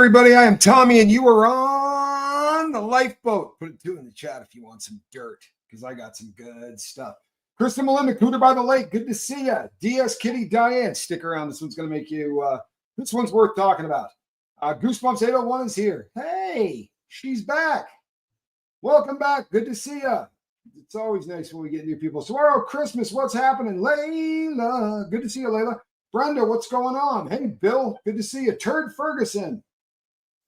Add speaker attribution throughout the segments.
Speaker 1: everybody, I am Tommy, and you are on the lifeboat. Put it 2 in the chat if you want some dirt, because I got some good stuff. Kristen Melinda, Cooter by the Lake, good to see you. DS Kitty Diane, stick around. This one's going to make you, this one's worth talking about. Goosebumps 801 is here. Hey, she's back. Welcome back. Good to see you. It's always nice when we get new people. Saguaro Christmas, what's happening? Layla, good to see you, Layla. Brenda, what's going on? Hey, Bill, good to see you. Turd Ferguson,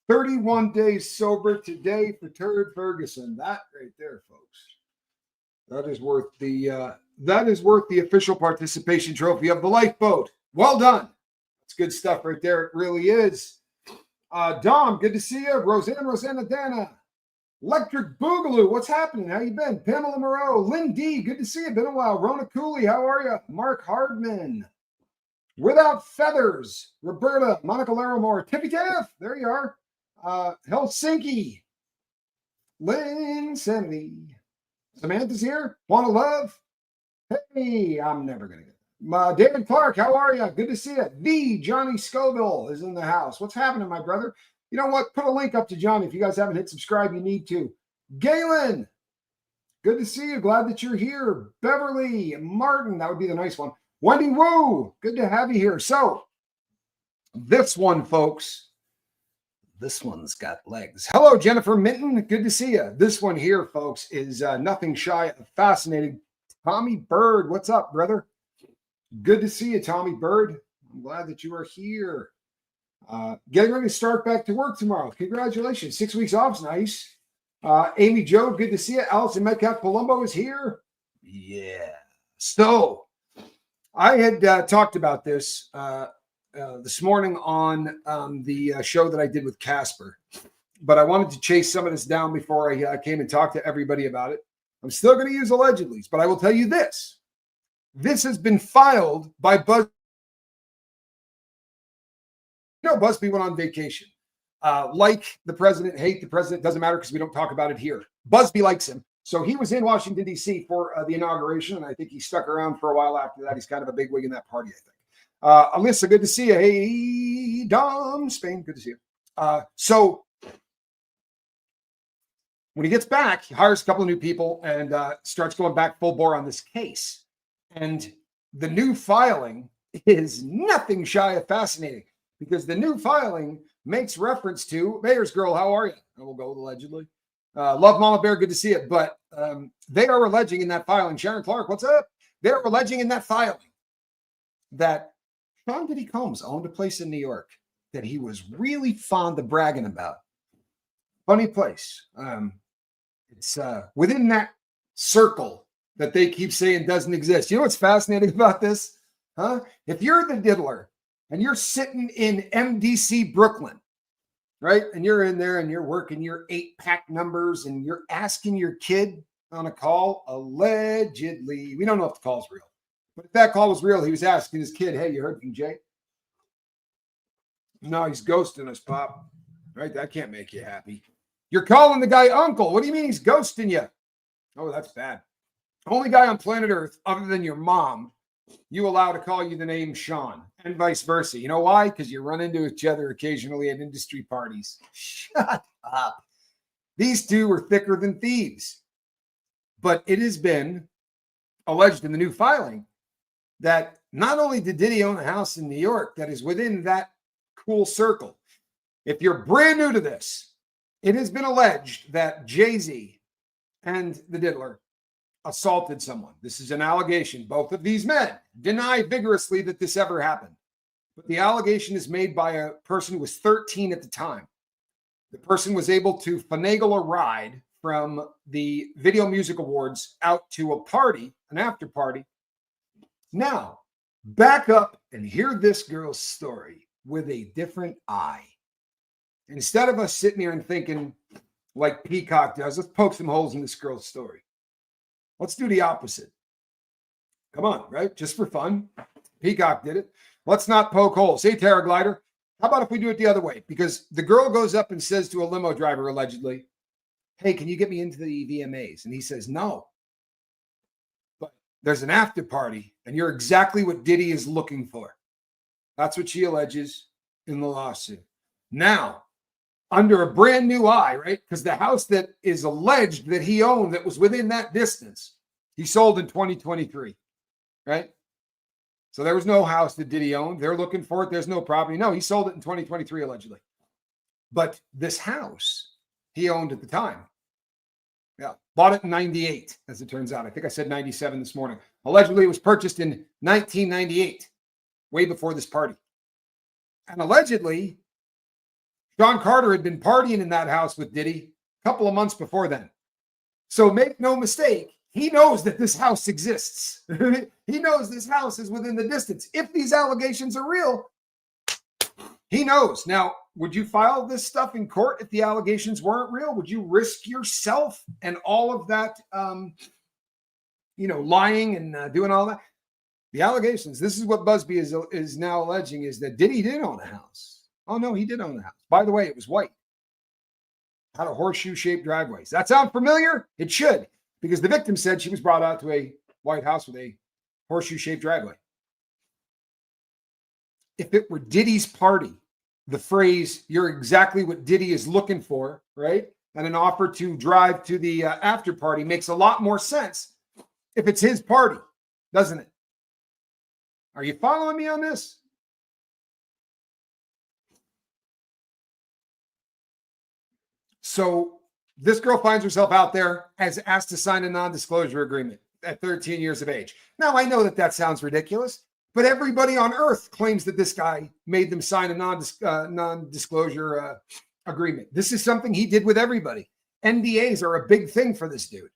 Speaker 1: 31 days sober today for Turd Ferguson. That right there, folks. That is worth the official participation trophy of the lifeboat. Well done. That's good stuff right there. It really is. Dom, good to see you. Rosanna Dana. Electric Boogaloo, what's happening? How you been? Pamela Moreau. Lynn D, good to see you. Been a while. Rona Cooley, how are you? Mark Hardman. Without Feathers. Roberta. Monica Larimore. Tippy Tiff, there you are. Helsinki. Lynn Sanity. Samantha's here. Wanna love? Hey, I'm never going to get it. David Clark, how are you? Good to see you. The Johnny Scoville is in the house. What's happening, my brother? You know what? Put a link up to Johnny. If you guys haven't hit subscribe, you need to. Galen, good to see you. Glad that you're here. Beverly Martin, that would be the nice one. Wendy Woo, good to have you here. So, this one, folks, this one's got legs. Hello, Jennifer Minton. Good to see you. This one here, folks, is nothing shy of fascinating. Tommy Bird, what's up, brother? Good to see you, Tommy Bird. I'm glad that you are here. Getting ready to start back to work tomorrow. Congratulations. 6 weeks off is nice. Amy Joe, good to see you. Allison Metcalf Palumbo is here. Yeah. So, I had talked about this this morning on the show that I did with Casper, but I wanted to chase some of this down before I came and talked to everybody about it. I'm still going to use allegedly, but I will tell you this. This has been filed by Buzbee. You know, Buzbee went on vacation. Like the president, hate the president, doesn't matter because we don't talk about it here. Buzbee likes him. So he was in Washington, D.C. for the inauguration, and I think he stuck around for a while after that. He's kind of a bigwig in that party, I think. Alyssa, good to see you. Hey, Dom, Spain, good to see you. So when he gets back, he hires a couple of new people and starts going back full bore on this case. And the new filing is nothing shy of fascinating because the new filing makes reference to Mayor's Girl. How are you? I will go with allegedly. Love Mama Bear. Good to see it. But they are alleging in that filing. Sharon Clark, what's up? They're alleging in that filing that Sean Diddy Combs owned a place in New York that he was really fond of bragging about. Funny place. It's within that circle that they keep saying doesn't exist. You know what's fascinating about this? Huh? If you're the diddler and you're sitting in MDC Brooklyn, right? And you're in there and you're working your 8-pack numbers and you're asking your kid on a call, allegedly. We don't know if the call's real. But if that call was real, he was asking his kid, hey, you heard from Jay? No, he's ghosting us, Pop. Right? That can't make you happy. You're calling the guy uncle. What do you mean he's ghosting you? Oh, that's bad. Only guy on planet Earth, other than your mom, you allow to call you the name Sean, and vice versa. You know why? Because you run into each other occasionally at industry parties. Shut up. These two are thicker than thieves. But it has been alleged in the new filing that not only did Diddy own a house in New York that is within that cool circle, if you're brand new to this, it has been alleged that Jay-Z and the diddler assaulted someone. This is an allegation. Both of these men deny vigorously that this ever happened. But the allegation is made by a person who was 13 at the time. The person was able to finagle a ride from the Video Music Awards out to a party, an after party. Now, back up and hear this girl's story with a different eye. Instead of us sitting here and thinking like Peacock does, let's poke some holes in this girl's story. Let's do the opposite. Come on, right? Just for fun. Peacock did it. Let's not poke holes. Hey, Terraglider, how about if we do it the other way? Because the girl goes up and says to a limo driver, allegedly, hey, can you get me into the VMAs? And he says, no. But there's an after party, and you're exactly what Diddy is looking for. That's what she alleges in the lawsuit. Now, under a brand new eye, right? Because the house that is alleged that he owned that was within that distance, he sold in 2023, right? So there was no house that Diddy owned. They're looking for it. There's no property. No, he sold it in 2023, allegedly. But this house he owned at the time. Yeah, bought it in 98, as it turns out. I think I said 97 this morning. Allegedly, it was purchased in 1998, way before this party. And allegedly, John Carter had been partying in that house with Diddy a couple of months before then. So make no mistake, he knows that this house exists. He knows this house is within the distance. If these allegations are real, he knows. Now, would you file this stuff in court if the allegations weren't real? Would you risk yourself and all of that, lying and doing all that? The allegations, this is what Buzbee is now alleging, is that Diddy did own a house. Oh, no, he did own a house. By the way, it was white. Had a horseshoe-shaped driveway. Does that sound familiar? It should, because the victim said she was brought out to a white house with a horseshoe-shaped driveway. If it were Diddy's party, the phrase, "you're exactly what Diddy is looking for," right? And an offer to drive to the after party makes a lot more sense if it's his party, doesn't it? Are you following me on this? So this girl finds herself out there as asked to sign a non-disclosure agreement at 13 years of age. Now, I know that sounds ridiculous, but everybody on earth claims that this guy made them sign a non-disclosure agreement. This is something he did with everybody. NDAs are a big thing for this dude.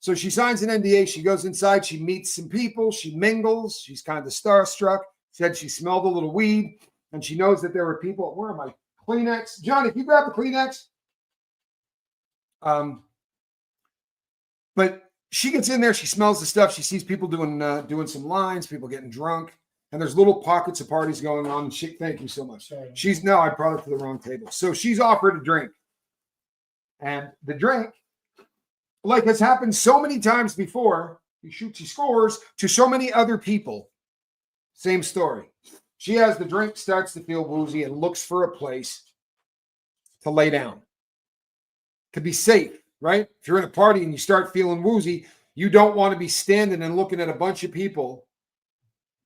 Speaker 1: So she signs an NDA. She goes inside. She meets some people. She mingles. She's kind of starstruck. Said she smelled a little weed, and she knows that there were people. Where are my Kleenex? John, if you grab the Kleenex. But she gets in there. She smells the stuff. She sees people doing some lines, people getting drunk, and there's little pockets of parties going on. Thank you so much. Sorry. I brought it to the wrong table. So she's offered a drink, and the drink, like has happened so many times before, she scores to so many other people. Same story. She has the drink, starts to feel woozy, and looks for a place to lay down, to be safe, right? If you're in a party and you start feeling woozy, you don't want to be standing and looking at a bunch of people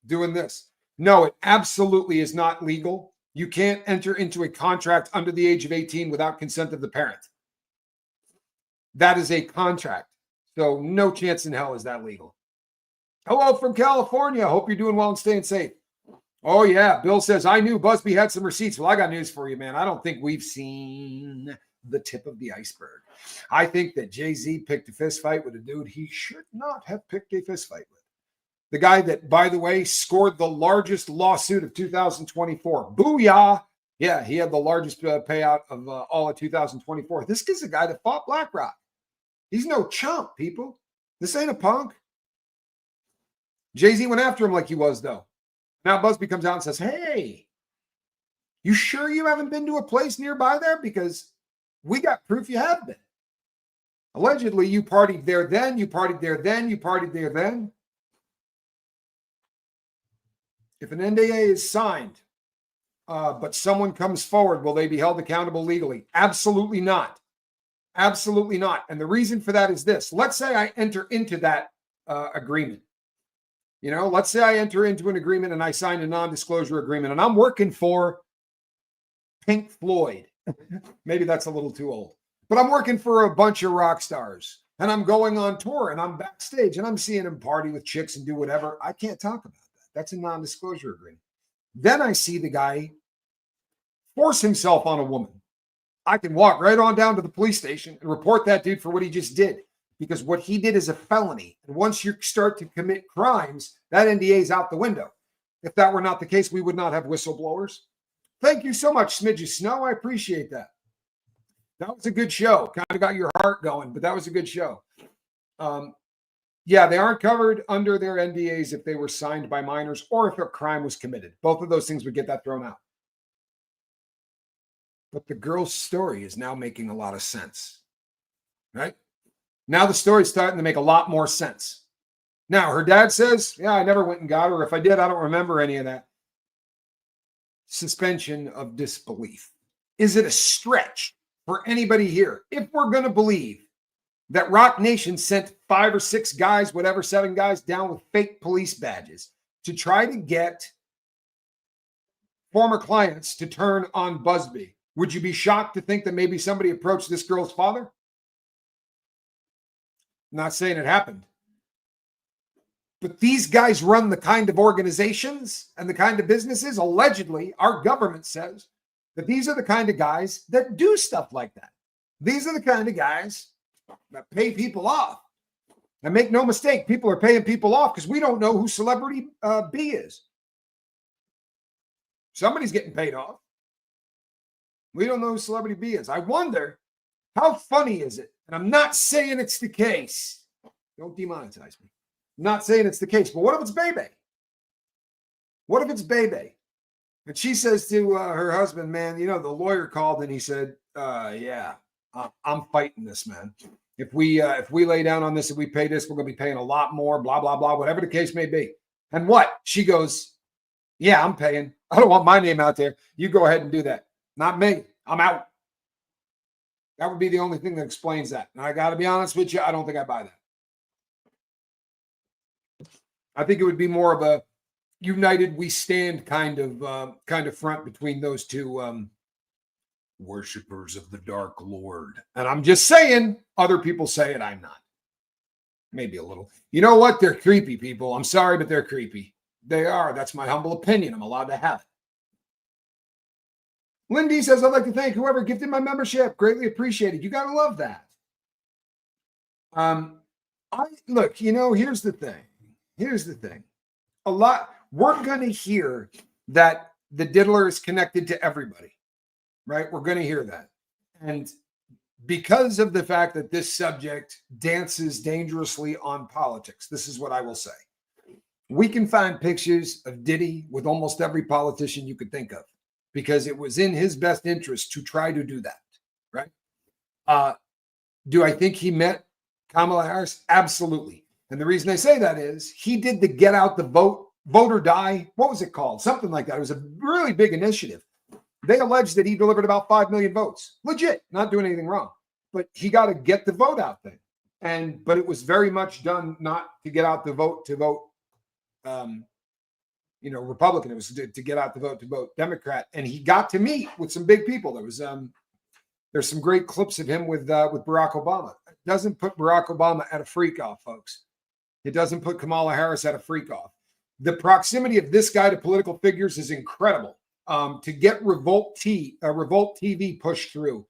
Speaker 1: doing this. No, it absolutely is not legal. You can't enter into a contract under the age of 18 without consent of the parent. That is a contract. So no chance in hell is that legal. Hello from California. Hope you're doing well and staying safe. Oh, yeah. Bill says, I knew Buzbee had some receipts. Well, I got news for you, man. I don't think we've seen the tip of the iceberg. I think that Jay-Z picked a fist fight with a dude he should not have picked a fist fight with. The guy that, by the way, scored the largest lawsuit of 2024. Booyah. Yeah, he had the largest payout of all of 2024. This is a guy that fought BlackRock. He's no chump, people. This ain't a punk. Jay-Z went after him like he was, though. Now Buzbee comes out and says, hey, you sure you haven't been to a place nearby there? Because we got proof you have been. Allegedly, you partied there then, you partied there then, you partied there then. If an NDA is signed, but someone comes forward, will they be held accountable legally? Absolutely not. Absolutely not. And the reason for that is this. Let's say I enter into that agreement. Let's say I enter into an agreement and I sign a non-disclosure agreement and I'm working for Pink Floyd. Maybe that's a little too old, but I'm working for a bunch of rock stars and I'm going on tour and I'm backstage and I'm seeing them party with chicks and do whatever. I can't talk about that. That's a non-disclosure agreement. Then I see the guy force himself on a woman. I can walk right on down to the police station and report that dude for what he just did, because what he did is a felony. And once you start to commit crimes, that NDA is out the window. If that were not the case, we would not have whistleblowers. Thank you so much, Smidge Snow. I appreciate that. That was a good show. Kind of got your heart going, but that was a good show. Yeah, they aren't covered under their NDAs if they were signed by minors or if a crime was committed. Both of those things would get that thrown out. But the girl's story is now making a lot of sense, right? Now the story's starting to make a lot more sense. Now, her dad says, yeah, I never went and got her. If I did, I don't remember any of that. Suspension of disbelief. is it a stretch for anybody here, if we're going to believe that Rock Nation sent 5 or 6 guys, whatever, 7 guys down with fake police badges to try to get former clients to turn on Buzbee? Would you be shocked to think that maybe somebody approached this girl's father? I'm not saying it happened. But these guys run the kind of organizations and the kind of businesses, allegedly, our government says that these are the kind of guys that do stuff like that. These are the kind of guys that pay people off. And make no mistake, people are paying people off because we don't know who Celebrity B is. Somebody's getting paid off. We don't know who Celebrity B is. I wonder, how funny is it? And I'm not saying it's the case. Don't demonetize me. I'm not saying it's the case, but what if it's Bebe? What if it's Bebe? And she says to her husband, man, the lawyer called and he said, yeah, I'm fighting this, man. If we lay down on this and we pay this, we're going to be paying a lot more, blah, blah, blah, whatever the case may be. And what? She goes, yeah, I'm paying. I don't want my name out there. You go ahead and do that. Not me. I'm out. That would be the only thing that explains that. And I got to be honest with you, I don't think I buy that. I think it would be more of a united we stand kind of front between those two worshipers of the Dark Lord. And I'm just saying, other people say it, I'm not. Maybe a little. You know what? They're creepy people. I'm sorry, but they're creepy. They are. That's my humble opinion. I'm allowed to have it. Lindy says, I'd like to thank whoever gifted my membership. Greatly appreciated. You got to love that. Look, here's the thing. We're going to hear that the diddler is connected to everybody, right? We're going to hear that. And because of the fact that this subject dances dangerously on politics, this is what I will say. We can find pictures of Diddy with almost every politician you could think of because it was in his best interest to try to do that, right? Do I think he met Kamala Harris? Absolutely. And the reason I say that is he did the get out the vote or die. What was it called? Something like that. It was a really big initiative. They alleged that he delivered about 5 million votes. Legit, not doing anything wrong. But he got to get the vote out thing. But it was very much done not to get out the vote to vote, Republican. It was to get out the vote to vote Democrat. And he got to meet with some big people. There's some great clips of him with Barack Obama. It doesn't put Barack Obama at a freak off, folks. It doesn't put Kamala Harris at a freak off. The proximity of this guy to political figures is incredible. To get Revolt TV pushed through,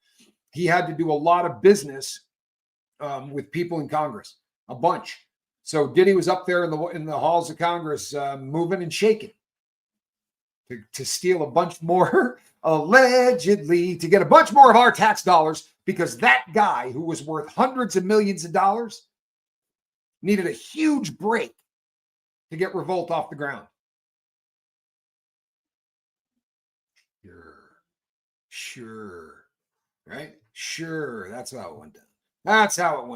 Speaker 1: he had to do a lot of business with people in Congress, a bunch. So Diddy was up there in the halls of Congress, moving and shaking to steal a bunch more, allegedly, to get a bunch more of our tax dollars because that guy who was worth hundreds of millions of dollars needed a huge break to get Revolt off the ground. Sure. Right? Sure. That's how it went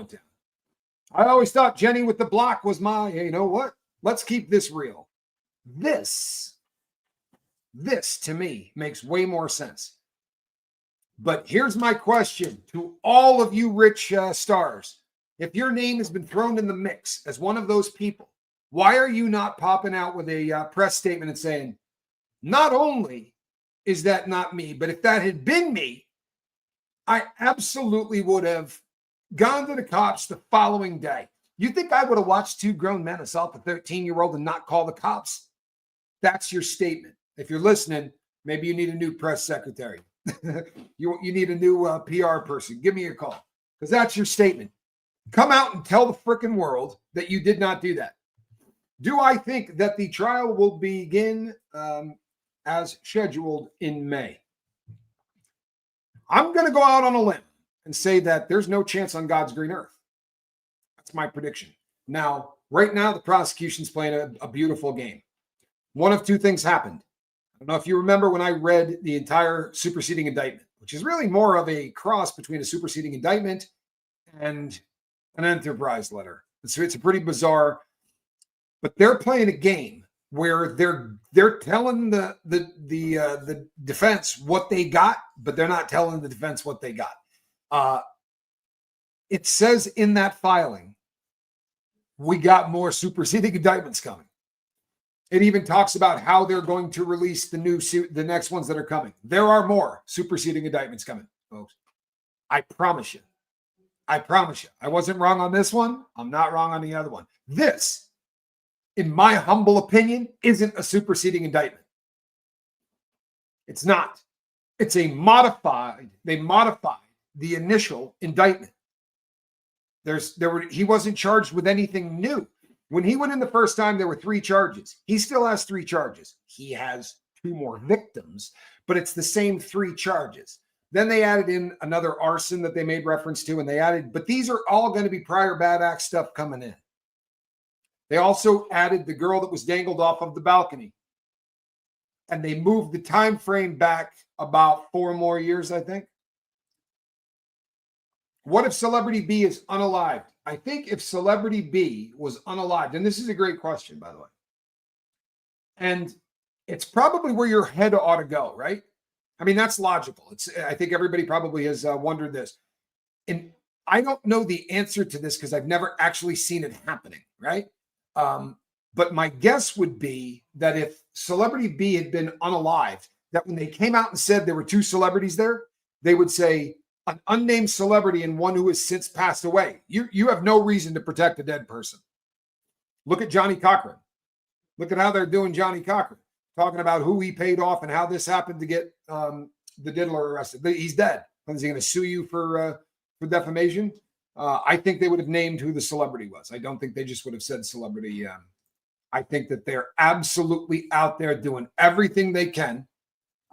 Speaker 1: down. I always thought Jenny with the block was hey, you know what? Let's keep this real. This to me makes way more sense. But here's my question to all of you rich stars. If your name has been thrown in the mix as one of those people, why are you not popping out with a press statement and saying, not only is that not me, but if that had been me, I absolutely would have gone to the cops the following day. You think I would have watched 2 grown men assault a 13-year-old and not call the cops? That's your statement. If you're listening, maybe you need a new press secretary. you need a new PR person. Give me a call because that's your statement. Come out and tell the freaking world that you did not do that. Do I think that the trial will begin as scheduled in May? I'm going to go out on a limb and say that there's no chance on God's green earth. That's my prediction. Now, right now, the prosecution's playing a beautiful game. One of 2 things happened. I don't know if you remember when I read the entire superseding indictment, which is really more of a cross between a superseding indictment and an enterprise letter. So it's a pretty bizarre, but they're playing a game where they're telling the defense what they got, but they're not telling the defense what they got. It says in that filing, we got more superseding indictments coming. It even talks about how they're going to release the next ones that are coming. There are more superseding indictments coming, folks. I promise you. I promise you. I wasn't wrong on this one. I'm not wrong on the other one. This, in my humble opinion, isn't a superseding indictment. It's not. It's a modified. They modified the initial indictment. He wasn't charged with anything new. When he went in the first time, there were 3 charges. He still has 3 charges. He has 2 more victims, but it's the same 3 charges. Then they added in another arson that they made reference to, and but these are all going to be prior bad act stuff coming in. They also added the girl that was dangled off of the balcony. And they moved the time frame back about 4 more years, I think. What if Celebrity B is unalived? I think if Celebrity B was unalived, and this is a great question, by the way, and it's probably where your head ought to go, right? I mean, that's logical. I think everybody probably has wondered this. And I don't know the answer to this because I've never actually seen it happening, right? But my guess would be that if Celebrity B had been unalived, that when they came out and said there were 2 celebrities there, they would say an unnamed celebrity and one who has since passed away. You have no reason to protect a dead person. Look at Johnny Cochran. Look at how they're doing Johnny Cochran, talking about who he paid off and how this happened to get the diddler arrested. He's dead. Is he going to sue you for defamation? I think they would have named who the celebrity was. I don't think they just would have said celebrity. I think that they're absolutely out there doing everything they can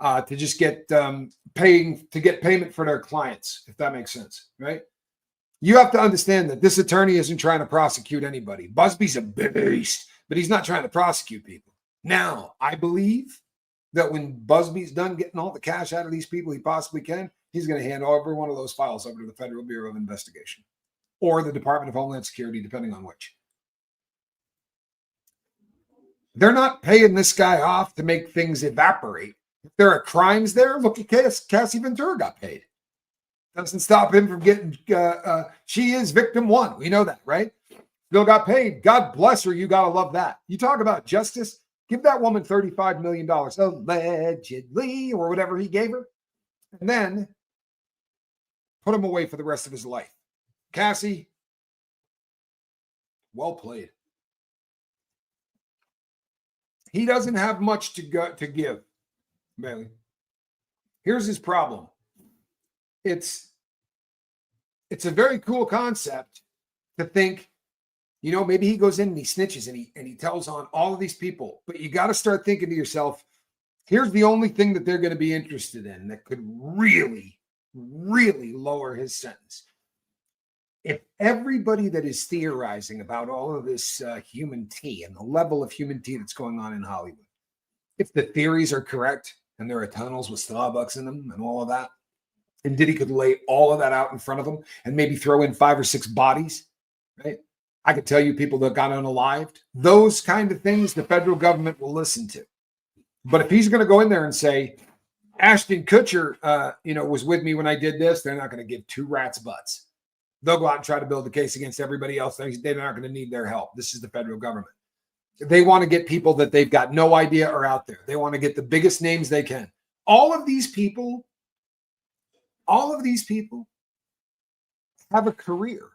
Speaker 1: to just get payment for their clients, if that makes sense, right? You have to understand that this attorney isn't trying to prosecute anybody. Buzbee's a beast, but he's not trying to prosecute people. Now, I believe that when Buzbee's done getting all the cash out of these people he possibly can, he's going to hand every one of those files over to the Federal Bureau of Investigation or the Department of Homeland Security, depending on which. They're not paying this guy off to make things evaporate. If there are crimes there, look at Cassie Ventura got paid. Doesn't stop him from getting, she is victim 1. We know that, right? Still got paid. God bless her. You got to love that. You talk about justice. Give that woman $35 million, allegedly, or whatever he gave her, and then put him away for the rest of his life. Cassie, well played. He doesn't have much to give, Bailey. Here's his problem. It's a very cool concept to think, maybe he goes in and he snitches and he tells on all of these people. But you got to start thinking to yourself, here's the only thing that they're going to be interested in that could really, really lower his sentence. If everybody that is theorizing about all of this human tea and the level of human tea that's going on in Hollywood, if the theories are correct and there are tunnels with Starbucks in them and all of that, and Diddy could lay all of that out in front of him and maybe throw in 5 or 6 bodies, right? I could tell you people that got unalived. Those kind of things the federal government will listen to. But if he's going to go in there and say, Ashton Kutcher, was with me when I did this, they're not going to give 2 rats butts. They'll go out and try to build a case against everybody else. They're not going to need their help. This is the federal government. They want to get people that they've got no idea are out there. They want to get the biggest names they can. All of these people have a career,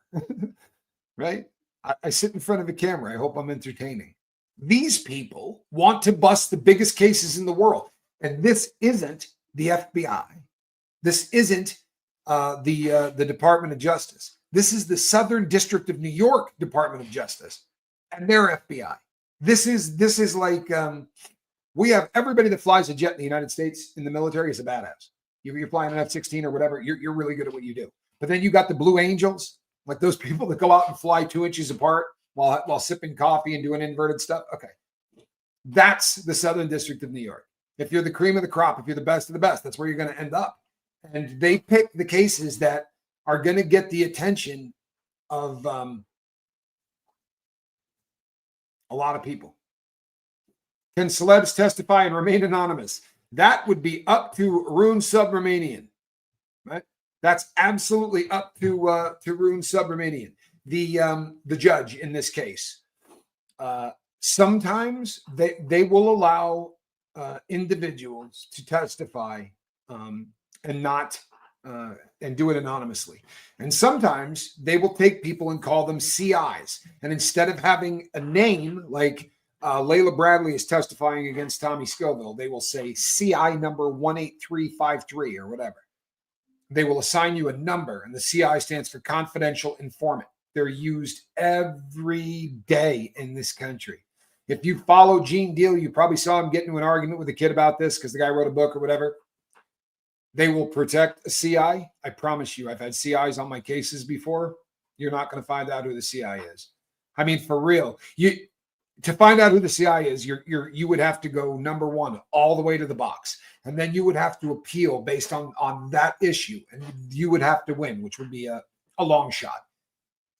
Speaker 1: right? I sit in front of a camera. I hope I'm entertaining. These people want to bust the biggest cases in the world. And this isn't the FBI. This isn't the Department of Justice. This is the Southern District of New York Department of Justice and their FBI. This is like we have everybody that flies a jet in the United States in the military is a badass. You're flying an F-16 or whatever, you're really good at what you do. But then you got the Blue Angels, like those people that go out and fly 2 inches apart while sipping coffee and doing inverted stuff. Okay. That's the Southern District of New York. If you're the cream of the crop, if you're the best of the best, that's where you're going to end up. And they pick the cases that are going to get the attention of a lot of people. Can celebs testify and remain anonymous? That would be up to Rune Subramanian, right? That's absolutely up to Rune Subramanian, the judge in this case. Sometimes they will allow individuals to testify and not and do it anonymously. And sometimes they will take people and call them CIs. And instead of having a name like Layla Bradley is testifying against Tommy Scoville, they will say CI number 18353 or whatever. They will assign you a number, and the CI stands for confidential informant. They're used every day in this country. If you follow Gene Deal, you probably saw him get into an argument with a kid about this because the guy wrote a book or whatever. They will protect a CI. I promise you, I've had CIs on my cases before. You're not going to find out who the CI is. I mean, for real. To find out who the CI is, you would have to go, number one, all the way to the box. And then you would have to appeal based on that issue. And you would have to win, which would be a long shot.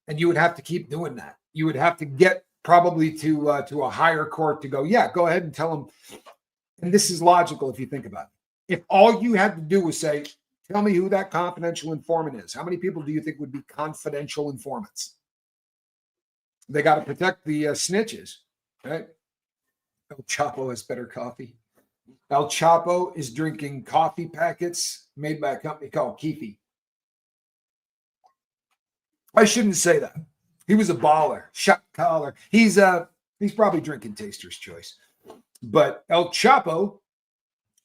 Speaker 1: And you would have to keep doing that. You would have to get probably to a higher court to go, yeah, go ahead and tell them. And this is logical if you think about it. If all you had to do was say, tell me who that confidential informant is, how many people do you think would be confidential informants? They got to protect the snitches, right? El Chapo has better coffee. El Chapo is drinking coffee packets made by a company called Keefe. I shouldn't say that. He was a baller, shot caller. He's probably drinking Taster's Choice. But El Chapo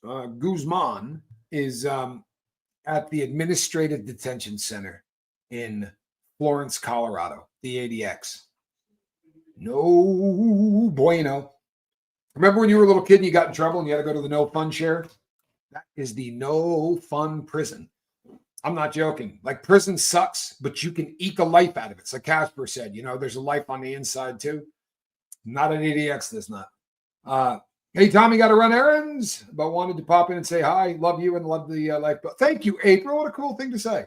Speaker 1: Guzman is at the Administrative Detention Center in Florence, Colorado, the ADX. No bueno. Remember when you were a little kid and you got in trouble and you had to go to the no fun share? That is the no fun prison. I'm not joking. Like, prison sucks, but you can eke a life out of it. So Casper said, there's a life on the inside too. Not an ADX, there's not. Hey, Tommy, got to run errands, but wanted to pop in and say hi. Love you and love the lifeboat. Thank you, April. What a cool thing to say.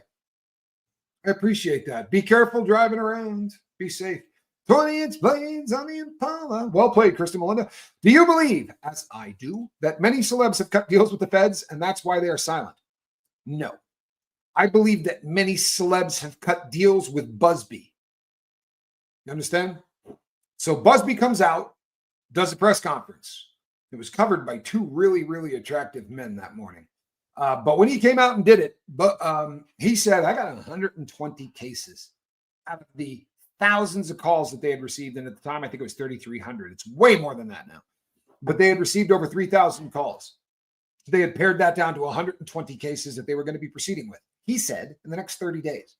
Speaker 1: I appreciate that. Be careful driving around. Be safe. 20-inch blades on the Impala. Well played, Krista Melinda. Do you believe, as I do, that many celebs have cut deals with the feds and that's why they are silent? No. I believe that many celebs have cut deals with Buzbee. You understand? So Buzbee comes out, does a press conference. It was covered by two really, really attractive men that morning. But when he came out and did it, he said, I got 120 cases out of the thousands of calls that they had received. And at the time, I think it was 3,300. It's way more than that now. But they had received over 3,000 calls. They had pared that down to 120 cases that they were going to be proceeding with. He said in the next 30 days.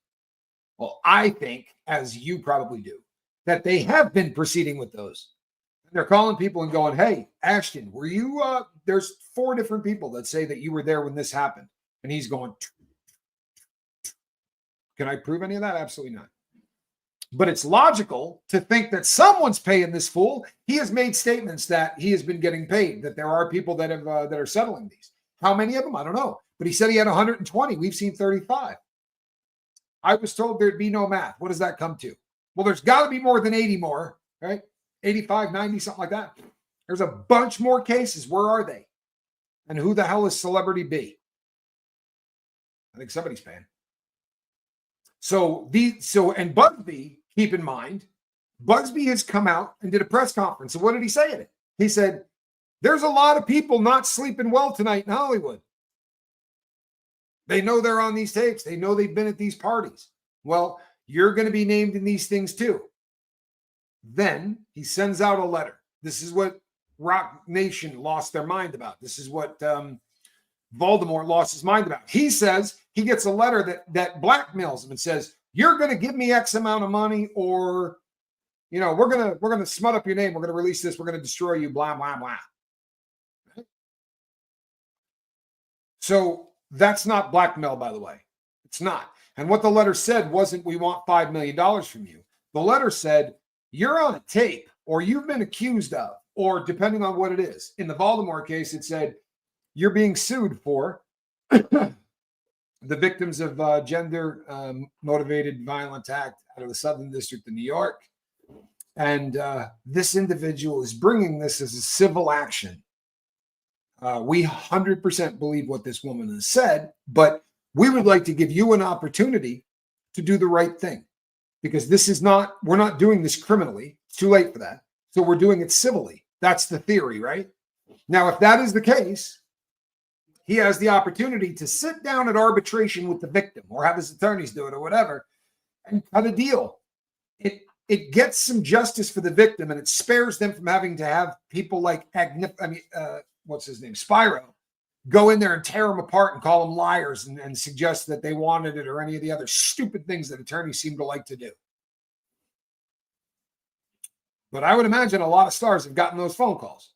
Speaker 1: Well, I think, as you probably do, that they have been proceeding with those. They're calling people and going, hey, Ashton, were you, there's 4 different people that say that you were there when this happened. And he's going, can I prove any of that? Absolutely not. But it's logical to think that someone's paying this fool. He has made statements that he has been getting paid, that there are people that have that are settling these. How many of them? I don't know. But he said he had 120. We've seen 35. I was told there'd be no math. What does that come to? Well, there's got to be more than 80 more, right? 85, 90, something like that. There's a bunch more cases. Where are they? And who the hell is Celebrity B? I think somebody's paying. And Buzbee, keep in mind, Buzbee has come out and did a press conference. So what did he say in it? He said, there's a lot of people not sleeping well tonight in Hollywood. They know they're on these tapes. They know they've been at these parties. Well, you're going to be named in these things too. Then he sends out a letter. This is what Rock Nation lost their mind about. This is what Voldemort lost his mind about. He says he gets a letter that blackmails him and says, you're going to give me X amount of money, or, we're going to smut up your name. We're going to release this. We're going to destroy you, blah, blah, blah. Right? So that's not blackmail, by the way. It's not. And what the letter said wasn't, we want $5 million from you. The letter said, you're on a tape, or you've been accused of, or depending on what it is. In the Voldemort case, it said, you're being sued for the victims of gender-motivated violent act out of the Southern District of New York. And this individual is bringing this as a civil action. We 100% believe what this woman has said, but we would like to give you an opportunity to do the right thing, because we're not doing this criminally. It's too late for that. So we're doing it civilly. That's the theory, right? Now, if that is the case, he has the opportunity to sit down at arbitration with the victim or have his attorneys do it or whatever and cut a deal. It gets some justice for the victim, and it spares them from having to have people like what's his name, Spyro, go in there and tear them apart and call them liars and suggest that they wanted it or any of the other stupid things that attorneys seem to like to do. But I would imagine a lot of stars have gotten those phone calls.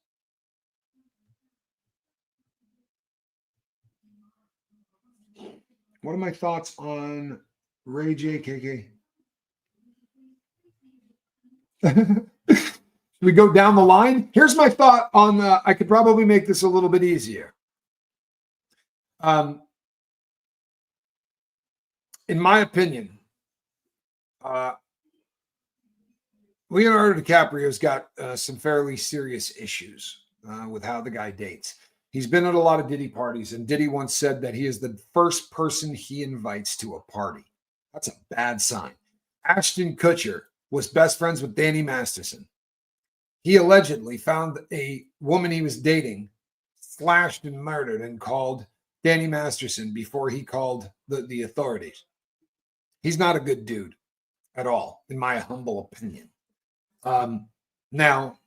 Speaker 1: What are my thoughts on Ray JKK? Should we go down the line? Here's my thought on I could probably make this a little bit easier. In my opinion, Leonardo DiCaprio's got some fairly serious issues with how the guy dates. He's been at a lot of Diddy parties, and Diddy once said that he is the first person he invites to a party. That's a bad sign. Ashton Kutcher was best friends with Danny Masterson. He allegedly found a woman he was dating slashed and murdered and called Danny Masterson before he called the authorities. He's not a good dude at all, in my humble opinion. Now,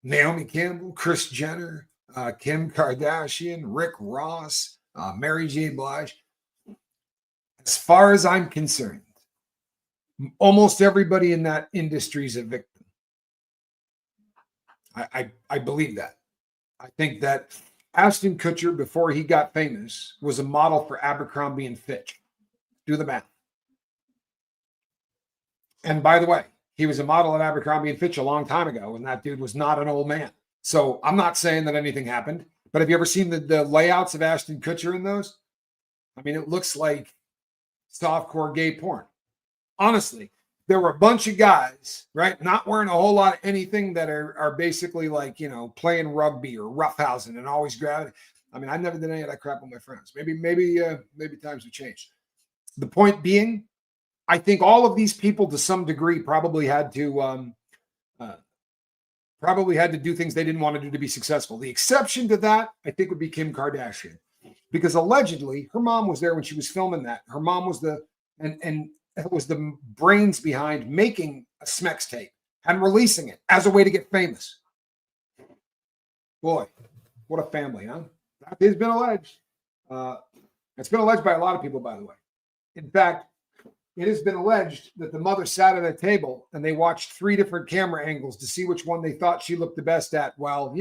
Speaker 1: Naomi Campbell, Kris Jenner, Kim Kardashian, Rick Ross, Mary J. Blige. As far as I'm concerned, almost everybody in that industry is a victim. I believe that. I think that Ashton Kutcher, before he got famous, was a model for Abercrombie and Fitch. Do the math. And by the way, he was a model at Abercrombie and Fitch a long time ago, and that dude was not an old man. So I'm not saying that anything happened, but have you ever seen the layouts of Ashton Kutcher in those? I mean, it looks like softcore gay porn. Honestly, there were a bunch of guys, right, not wearing a whole lot of anything that are basically like, playing rugby or roughhousing and always grabbing. I mean, I never did any of that crap with my friends. Maybe times have changed. The point being, I think all of these people to some degree probably had to do things they didn't want to do to be successful. The exception to that, I think, would be Kim Kardashian, because allegedly her mom was there when she was filming that. Her mom was the brains behind making a Smex tape and releasing it as a way to get famous. Boy, what a family, huh? That has been alleged. It's been alleged by a lot of people, by the way. In fact, it has been alleged that the mother sat at a table and they watched 3 different camera angles to see which one they thought she looked the best at while,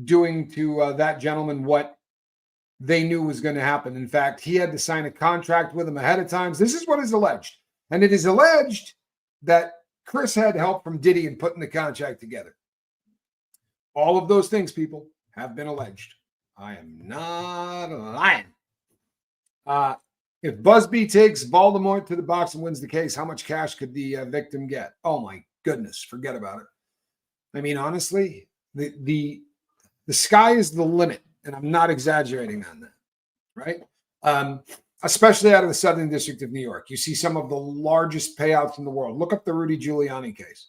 Speaker 1: doing to that gentleman what they knew was going to happen. In fact, he had to sign a contract with him ahead of time. This is what is alleged. And it is alleged that Chris had help from Diddy in putting the contract together. All of those things, people, have been alleged. I am not lying. If Buzbee takes Voldemort to the box and wins the case, how much cash could the victim get? Oh my goodness, forget about it. I mean, honestly, the sky is the limit, and I'm not exaggerating on that, right? Especially out of the Southern District of New York. You see some of the largest payouts in the world. Look up the Rudy Giuliani case.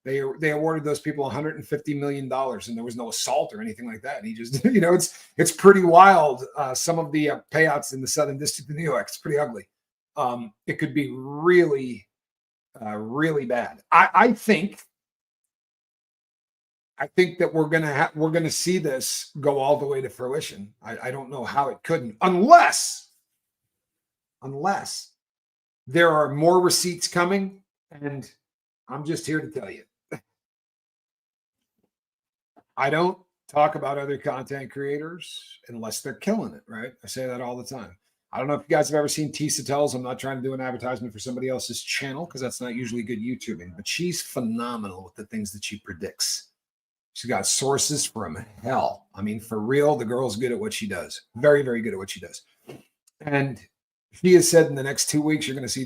Speaker 1: They awarded those people $150 million, and there was no assault or anything like that. And he just, it's pretty wild. Some of the payouts in the Southern District of New York, it's pretty ugly. It could be really, really bad. I think that we're gonna see this go all the way to fruition. I don't know how it couldn't, unless there are more receipts coming, and I'm just here to tell you. I don't talk about other content creators unless they're killing it, right? I say that all the time. I don't know if you guys have ever seen Tisa Tells. I'm not trying to do an advertisement for somebody else's channel because that's not usually good YouTubing, but she's phenomenal with the things that she predicts. She's got sources from hell. I mean, for real, the girl's good at what she does. Very, very good at what she does. And she has said in the next 2 weeks, you're going to see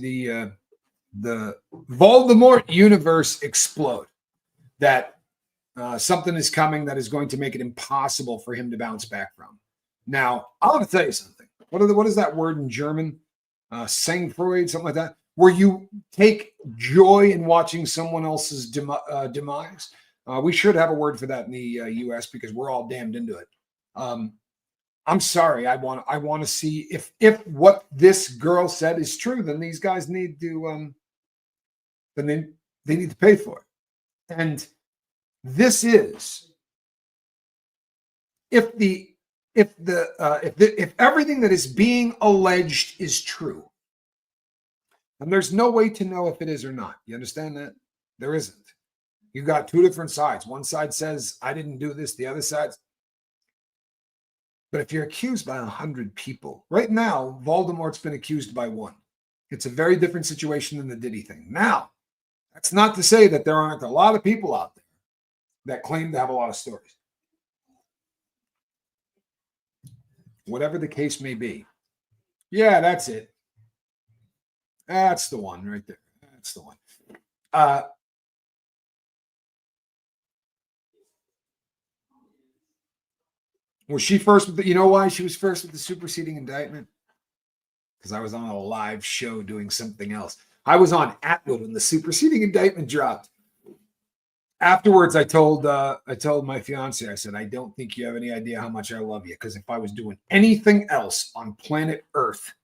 Speaker 1: the Voldemort universe explode, that something is coming that is going to make it impossible for him to bounce back from. Now, I want to tell you something. What is that word in German? Sangfreud, something like that, where you take joy in watching someone else's demise. We should have a word for that in the U.S. because we're all damned into it. I'm sorry. I want to see if what this girl said is true. Then these guys need to then they need to pay for it. And this is if everything that is being alleged is true, and there's no way to know if it is or not. You understand that? There isn't. You got two different sides. One side says, I didn't do this. The other side. But if you're accused by 100 people, right now, Voldemort's been accused by one. It's a very different situation than the Diddy thing. Now, that's not to say that there aren't a lot of people out there that claim to have a lot of stories. Whatever the case may be. Yeah, that's it. That's the one right there. That's the one. Was she first with you know why she was first with the superseding indictment? Because I was on a live show doing something else. I was on Atwood when the superseding indictment dropped. Afterwards, I told my fiance, I said, I don't think you have any idea how much I love you. Because if I was doing anything else on planet Earth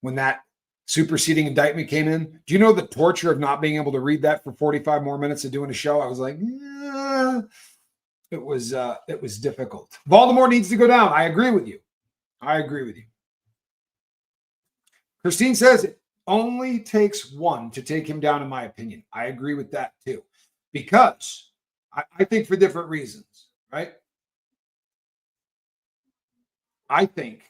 Speaker 1: when that superseding indictment came in, do you know the torture of not being able to read that for 45 more minutes of doing a show? I was like, yeah. It was difficult. Voldemort needs to go down. I agree with you. Christine says it only takes one to take him down, in my opinion. I agree with that too. Because I think for different reasons, right? I think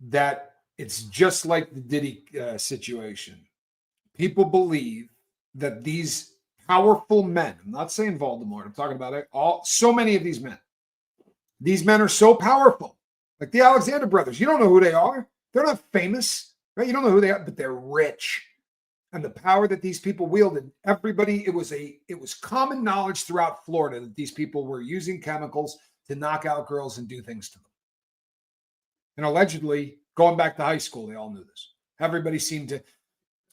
Speaker 1: that it's just like the Diddy situation. People believe that these powerful men, I'm not saying Voldemort, I'm talking about it, so many of these men. These men are so powerful. Like the Alexander brothers. You don't know who they are. They're not famous, right? You don't know who they are, but they're rich. And the power that these people wielded, everybody, it was common knowledge throughout Florida that these people were using chemicals to knock out girls and do things to them. And allegedly, going back to high school, they all knew this. Everybody seemed to.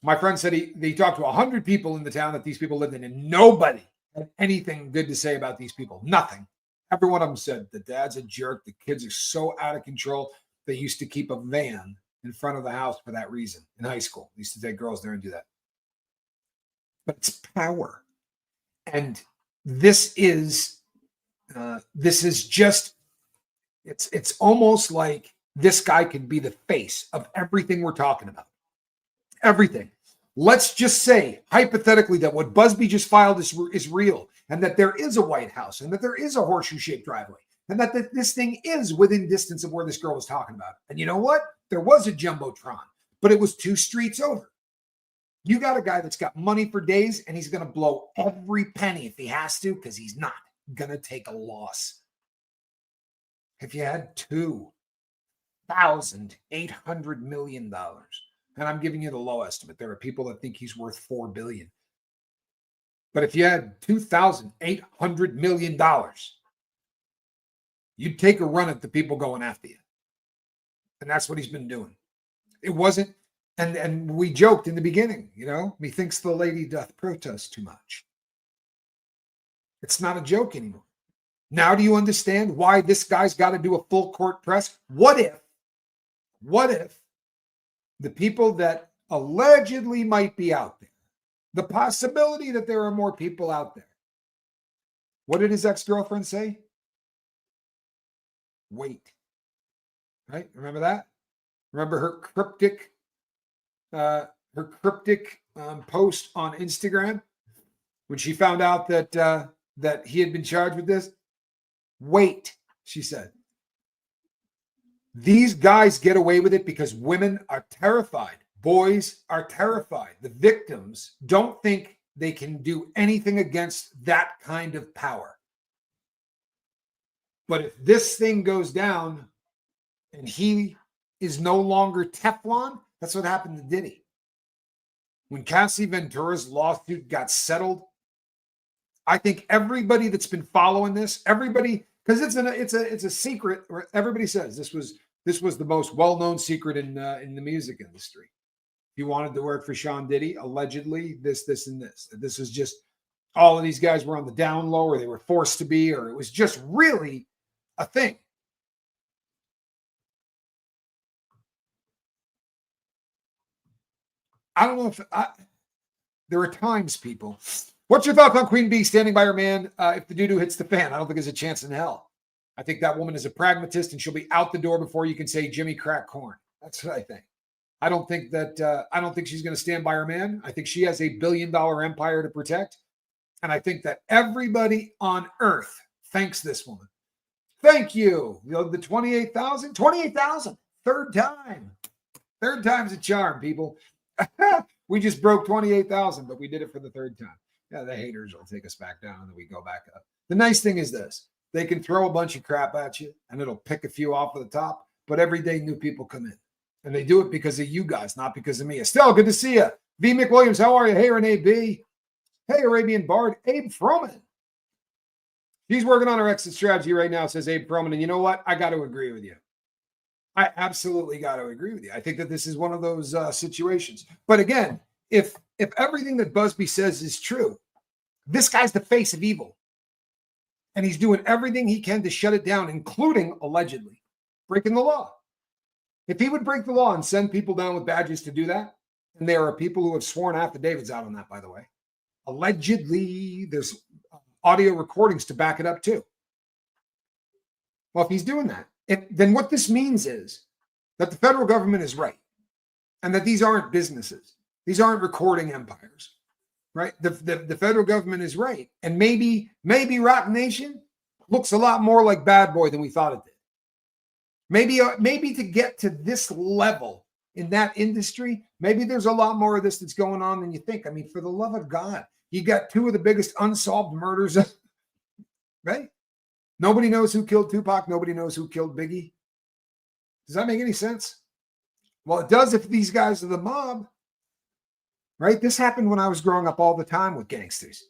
Speaker 1: My friend said he talked to 100 people in the town that these people lived in, and nobody had anything good to say about these people. Nothing. Every one of them said the dad's a jerk. The kids are so out of control. They used to keep a van in front of the house for that reason in high school. They used to take girls there and do that. But it's power. And this is just, it's almost like this guy could be the face of everything we're talking about. Everything. Let's just say, hypothetically, that what Buzbee just filed is real, and that there is a White House, and that there is a horseshoe-shaped driveway, and that this thing is within distance of where this girl was talking about. And you know what? There was a Jumbotron, but it was 2 streets over. You got a guy that's got money for days, and he's going to blow every penny if he has to, because he's not going to take a loss. If you had $2,800 million, and I'm giving you the low estimate. There are people that think he's worth $4 billion. But if you had $2,800 million, you'd take a run at the people going after you. And that's what he's been doing. It wasn't, and we joked in the beginning, methinks the lady doth protest too much. It's not a joke anymore. Now do you understand why this guy's got to do a full court press? What if the people that allegedly might be out there, the possibility that there are more people out there. What did his ex-girlfriend say? Wait. Right? Remember that? Remember her cryptic post on Instagram when she found out that he had been charged with this? Wait, she said. These guys get away with it because women are terrified. Boys are terrified. The victims don't think they can do anything against that kind of power. But if this thing goes down and he is no longer Teflon, that's what happened to Diddy. when Cassie Ventura's lawsuit got settled, I think everybody that's been following this, everybody, because it's a secret. Everybody says this was the most well-known secret in the music industry. He wanted to work for Sean Diddy, allegedly, this, and this. This was just all of these guys were on the down low, or they were forced to be, or it was just really a thing. I don't know if there are times, people. What's your thoughts on Queen Bee standing by her man if the doo-doo hits the fan? I don't think there's a chance in hell. I think that woman is a pragmatist, and she'll be out the door before you can say Jimmy crack corn. That's what I think. I don't think she's going to stand by her man. I think she has a $1 billion empire to protect. And I think that everybody on earth thanks this woman. Thank you. The 28,000. 28,000. Third time. Third time's a charm, people. We just broke 28,000, but we did it for the third time. Yeah, the haters will take us back down and then we go back up. The nice thing is this. They can throw a bunch of crap at you and it'll pick a few off of the top, but every day new people come in. And they do it because of you guys, not because of me. Estelle, good to see you. V. McWilliams, how are you? Hey, Renee B. Hey, Arabian Bard. Abe Froman. He's working on our exit strategy right now, says Abe Froman. And you know what? I got to agree with you. I absolutely got to agree with you. I think that this is one of those situations. But again, if everything that Buzbee says is true, this guy's the face of evil. And he's doing everything he can to shut it down, including allegedly breaking the law. If he would break the law and send people down with badges to do that, and there are people who have sworn affidavits out on that, by the way, allegedly, there's audio recordings to back it up too. Well, if he's doing that, then what this means is that the federal government is right and that these aren't businesses. These aren't recording empires, right? The federal government is right. And maybe Rock Nation looks a lot more like Bad Boy than we thought it did. Maybe to get to this level in that industry, maybe there's a lot more of this that's going on than you think. I mean, for the love of God, you got two of the biggest unsolved murders, right? Nobody knows who killed Tupac. Nobody knows who killed Biggie. Does that make any sense? Well, it does if these guys are the mob, right? This happened when I was growing up all the time with gangsters.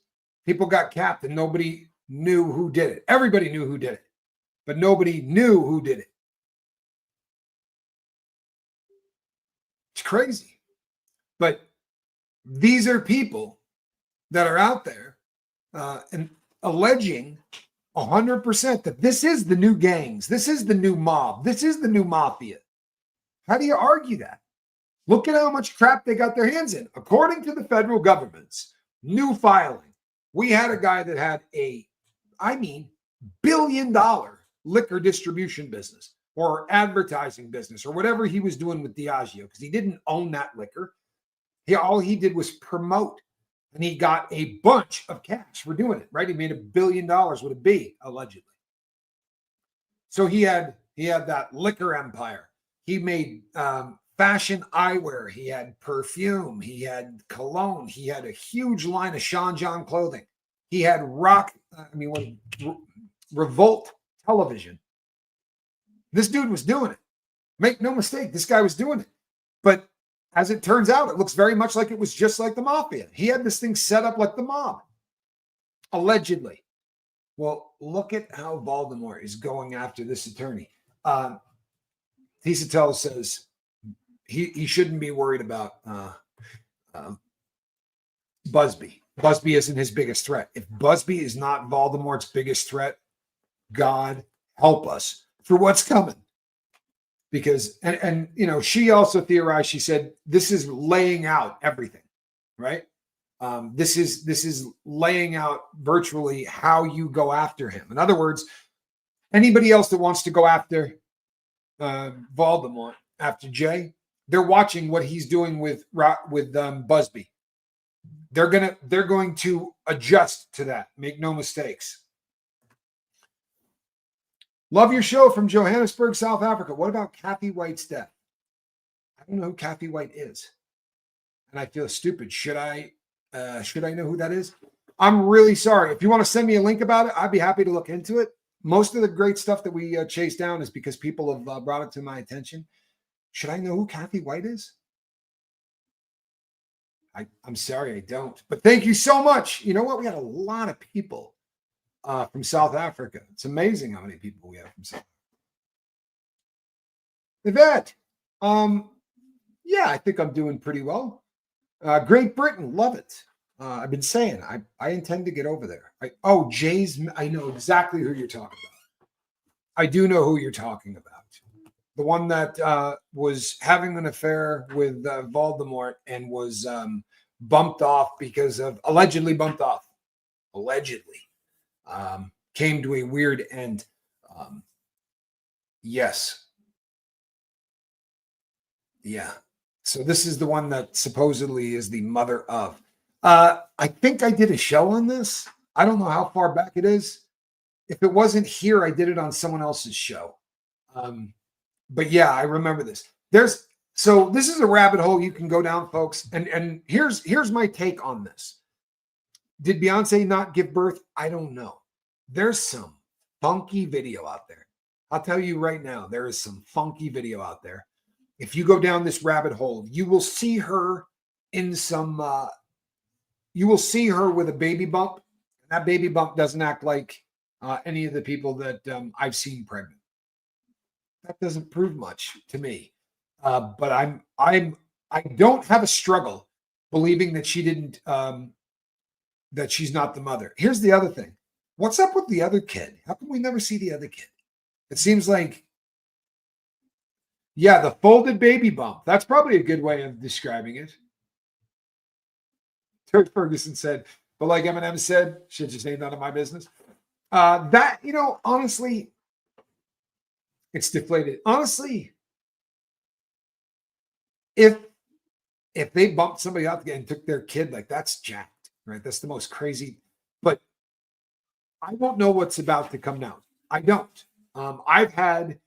Speaker 1: People got capped and nobody knew who did it. Everybody knew who did it, but nobody knew who did it. It's crazy. But these are people that are out there and alleging 100% that this is the new gangs. This is the new mob. This is the new mafia. How do you argue that? Look at how much crap they got their hands in. According to the federal government's new filing, we had a guy that had $1 billion liquor distribution business or advertising business or whatever he was doing with Diageo, because he didn't own that liquor. All he did was promote. And he got a bunch of cash for doing it, right? He made $1 billion with a B, allegedly. So he had that liquor empire. He made fashion eyewear. He had perfume. He had cologne. He had a huge line of Sean John clothing. He had Revolt television. This dude was doing it. Make no mistake, this guy was doing it. But as it turns out, it looks very much like it was just like the mafia. He had this thing set up like the mob, allegedly. Well, look at how Voldemort is going after this attorney. Tisatell says he shouldn't be worried about Buzbee. Buzbee isn't his biggest threat. If Buzbee is not Voldemort's biggest threat, God help us for what's coming. Because, and she also theorized, she said, this is laying out everything, right? This is laying out virtually how you go after him. In other words, anybody else that wants to go after Voldemort, after Jay, they're watching what he's doing with Buzbee. They're going to adjust to that. Make no mistakes. Love your show from Johannesburg, South Africa. What about Kathy White's death? I don't know who Kathy White is. And I feel stupid. Should I know who that is? I'm really sorry. If you want to send me a link about it, I'd be happy to look into it. Most of the great stuff that we chase down is because people have brought it to my attention. Should I know who Kathy White is? I'm sorry, I don't. But thank you so much. You know what? We got a lot of people from South Africa. It's amazing how many people we have from South Africa. Yvette, yeah, I think I'm doing pretty well. Great Britain, love it. I've been saying I intend to get over there. Jay's, I know exactly who you're talking about. I do know who you're talking about. The one that was having an affair with Voldemort and was bumped off because of allegedly came to a weird end. Yes. Yeah. So this is the one that supposedly is the mother of. I think I did a show on this. I don't know how far back it is. If it wasn't here, I did it on someone else's show. But yeah, I remember this. So this is a rabbit hole you can go down, folks. And here's my take on this. Did Beyonce not give birth? I don't know. There's some funky video out there. I'll tell you right now, there is some funky video out there. If you go down this rabbit hole, you will see her in some, you will see her with a baby bump. That baby bump doesn't act like any of the people that I've seen pregnant. That doesn't prove much to me. But I don't have a struggle believing that she didn't, that she's not the mother. Here's the other thing. What's up with the other kid? How come we never see the other kid? It seems like, yeah, the folded baby bump. That's probably a good way of describing it. Terry Ferguson said, but like Eminem said, shit just ain't none of my business. That, honestly, it's deflated. Honestly, if they bumped somebody out and took their kid, like that's jacked, right? That's the most crazy. But I don't know what's about to come down. I don't. I've had,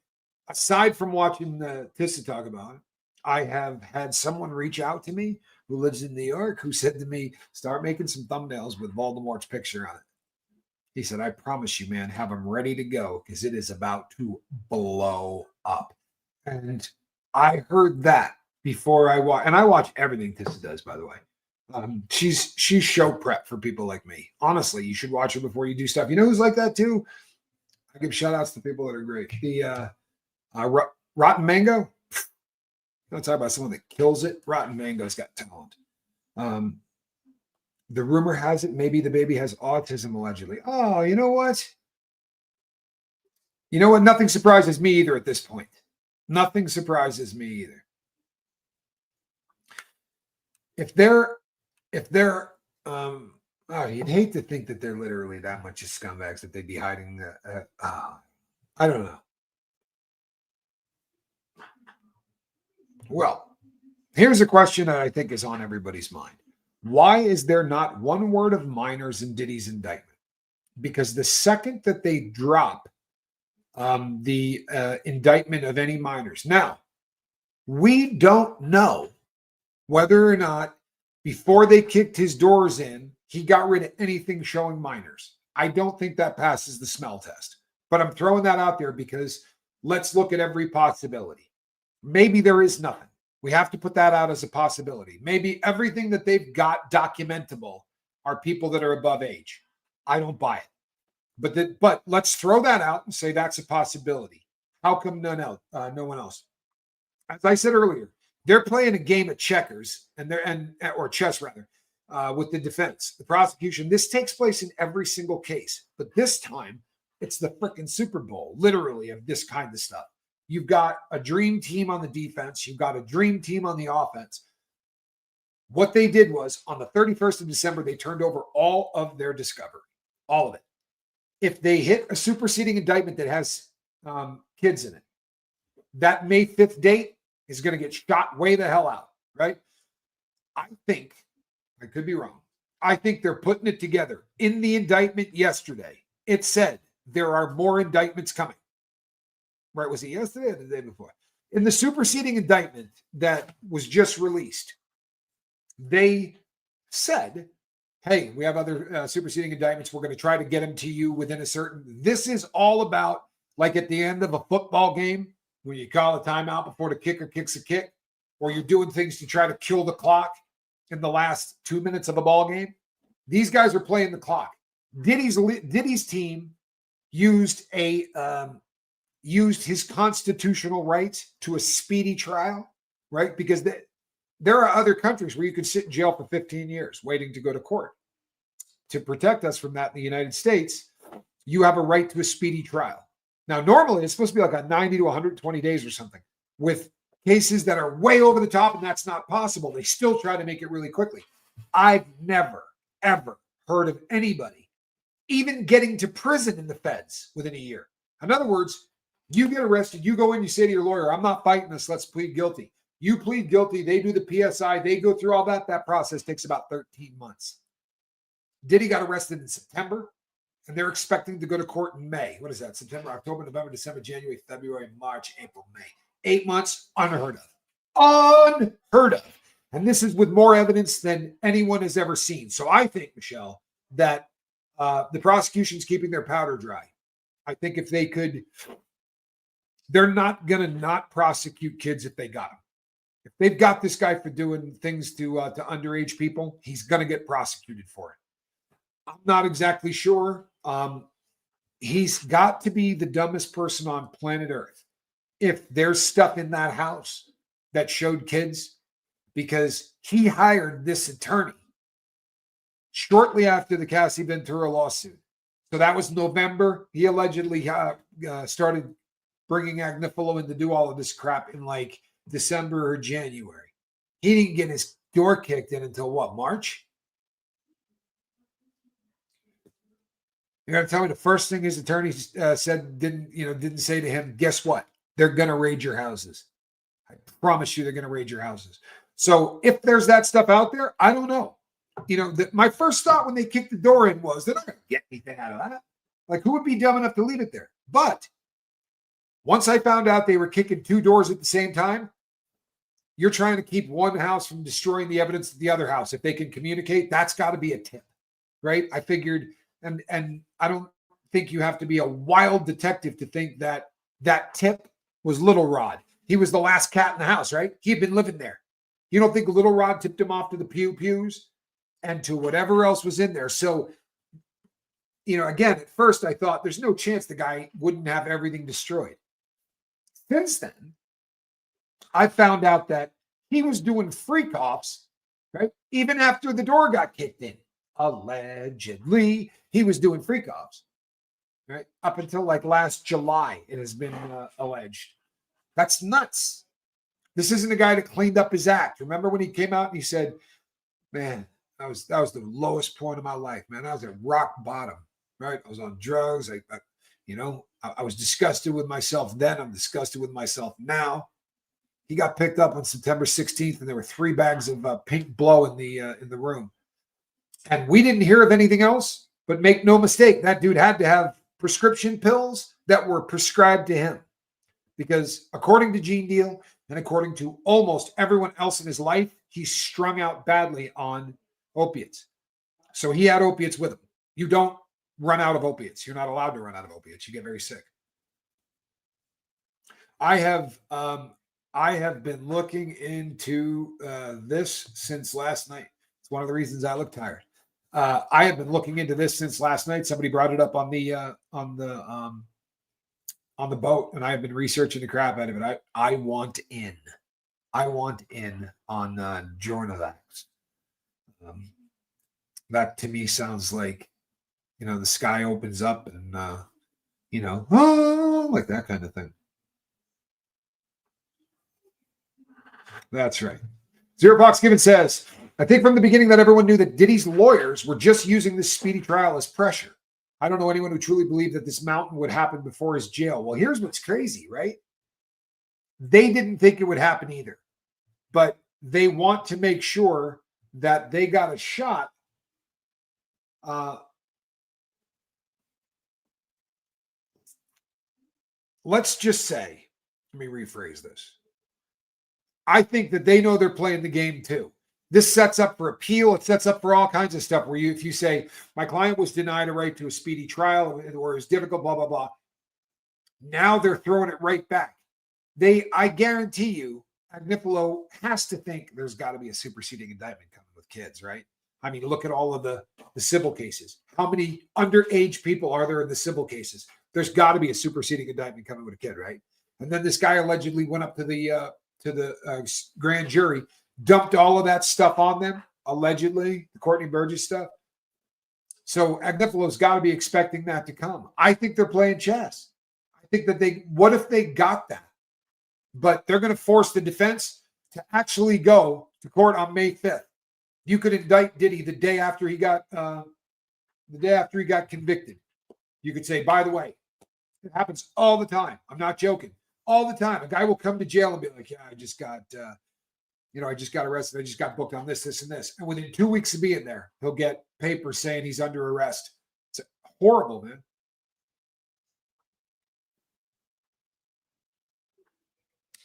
Speaker 1: aside from watching Tissa talk about it, I have had someone reach out to me who lives in New York who said to me, start making some thumbnails with Voldemort's picture on it. He said, I promise you, man, have them ready to go because it is about to blow up. And I heard that before I watch, and I watch everything Tissa does, by the way. She's show prep for people like me. Honestly, you should watch her before you do stuff. You know who's like that too? I give shout outs to people that are great. The Rotten Mango. Don't talk about someone that kills it. Rotten Mango's got talent. The rumor has it maybe the baby has autism allegedly. Oh, you know what? You know what? Nothing surprises me either at this point. Nothing surprises me either. If they're you'd hate to think that they're literally that much of scumbags that they'd be hiding I don't know. Well, here's a question that I think is on everybody's mind. Why is there not one word of minors in Diddy's indictment? Because the second that they drop the indictment of any minors. Now, we don't know whether or not before they kicked his doors in, he got rid of anything showing minors. I don't think that passes the smell test. But I'm throwing that out there because let's look at every possibility. Maybe there is nothing. We have to put that out as a possibility. Maybe everything that they've got documentable are people that are above age. I don't buy it. But let's throw that out and say that's a possibility. How come no one else? As I said earlier, they're playing a game of checkers or chess rather, with the defense, the prosecution. This takes place in every single case, but this time it's the freaking Super Bowl, literally, of this kind of stuff. You've got a dream team on the defense. You've got a dream team on the offense. What they did was on the 31st of December, they turned over all of their discovery, all of it. If they hit a superseding indictment that has kids in it, that May 5th date is going to get shot way the hell out, right? I think, I could be wrong, I think they're putting it together. In the indictment yesterday, it said there are more indictments coming. Right? Was it yesterday or the day before? In the superseding indictment that was just released, they said, hey, we have other superseding indictments. We're going to try to get them to you within a certain. This is all about, like at the end of a football game, when you call a timeout before the kicker kicks a kick, or you're doing things to try to kill the clock. in the last 2 minutes of a ball game. These guys are playing the clock. Diddy's team used his constitutional rights to a speedy trial, right? Because there are other countries where you can sit in jail for 15 years waiting to go to court. To protect us from that in the United States, you have a right to a speedy trial. Now, normally it's supposed to be like a 90 to 120 days or something. With cases that are way over the top and that's not possible, they still try to make it really quickly. I've never, ever heard of anybody even getting to prison in the feds within a year. In other words, you get arrested, you go in, you say to your lawyer, I'm not fighting this, let's plead guilty. You plead guilty, they do the PSI, they go through all that. That process takes about 13 months. Diddy got arrested in September, and they're expecting to go to court in May. What is that? September, October, November, December, January, February, March, April, May. 8 months, unheard of. Unheard of. And this is with more evidence than anyone has ever seen. So I think, Michelle, that the prosecution's keeping their powder dry. I think if they could, they're not going to not prosecute kids if they got them. If they've got this guy for doing things to underage people, he's going to get prosecuted for it. I'm not exactly sure. He's got to be the dumbest person on planet Earth if there's stuff in that house that showed kids, because he hired this attorney shortly after the Cassie Ventura lawsuit. So that was November. He allegedly started bringing Agnifilo in to do all of this crap in like December or January. He didn't get his door kicked in until what, March? You got to tell me the first thing his attorney said didn't say to him, guess what? They're going to raid your houses. I promise you they're going to raid your houses. So if there's that stuff out there, I don't know. My first thought when they kicked the door in was they're not going to get anything out of that. Like, who would be dumb enough to leave it there? But once I found out they were kicking two doors at the same time, you're trying to keep one house from destroying the evidence of the other house. If they can communicate, that's got to be a tip, right? I figured, and I don't think you have to be a wild detective to think that that tip was Little Rod. He was the last cat in the house, right? He had been living there. You don't think Little Rod tipped him off to the pews and to whatever else was in there? So, again, at first I thought there's no chance the guy wouldn't have everything destroyed. Since then, I found out that he was doing freak offs, right? Even after the door got kicked in. Allegedly, he was doing freak offs, right? Up until like last July, it has been alleged. That's nuts. This isn't a guy that cleaned up his act. Remember when he came out and he said, man, that was the lowest point of my life, man. I was at rock bottom, right? I was on drugs. I was disgusted with myself then. I'm disgusted with myself now. He got picked up on September 16th, and there were 3 bags of pink blow in the room. And we didn't hear of anything else, but make no mistake, that dude had to have prescription pills that were prescribed to him. Because according to Gene Deal and according to almost everyone else in his life, he's strung out badly on opiates. So he had opiates with him. You don't run out of opiates. You're not allowed to run out of opiates. You get very sick. I have been looking into this since last night. It's one of the reasons I look tired. I have been looking into this since last night. Somebody brought it up on the boat, and I have been researching the crap out of it. I want in. I want in on Jornavax. That to me sounds like, the sky opens up and, like that kind of thing. That's right. Zero Box Given says, I think from the beginning that everyone knew that Diddy's lawyers were just using this speedy trial as pressure. I don't know anyone who truly believed that this mountain would happen before his jail. Well, here's what's crazy, right? They didn't think it would happen either, but they want to make sure that they got a shot. Let's just say, let me rephrase this. I think that they know they're playing the game too. This sets up for appeal. It sets up for all kinds of stuff where if you say, my client was denied a right to a speedy trial or is difficult, blah, blah, blah. Now they're throwing it right back. I guarantee you, Agnifilo has to think there's got to be a superseding indictment coming with kids, right? I mean, look at all of the civil cases. How many underage people are there in the civil cases? There's got to be a superseding indictment coming with a kid, right? And then this guy allegedly went up to the grand jury, dumped all of that stuff on them, allegedly, the Courtney Burgess stuff. So Agnifalo's got to be expecting that to come. I think they're playing chess. I think that what if they got that? But they're going to force the defense to actually go to court on May 5th. You could indict Diddy the day after he got convicted. You could say, by the way, it happens all the time. I'm not joking. All the time. A guy will come to jail and be like, yeah, I just got arrested. I just got booked on this, this, and this. And within 2 weeks of being there, he'll get papers saying he's under arrest. It's horrible, man.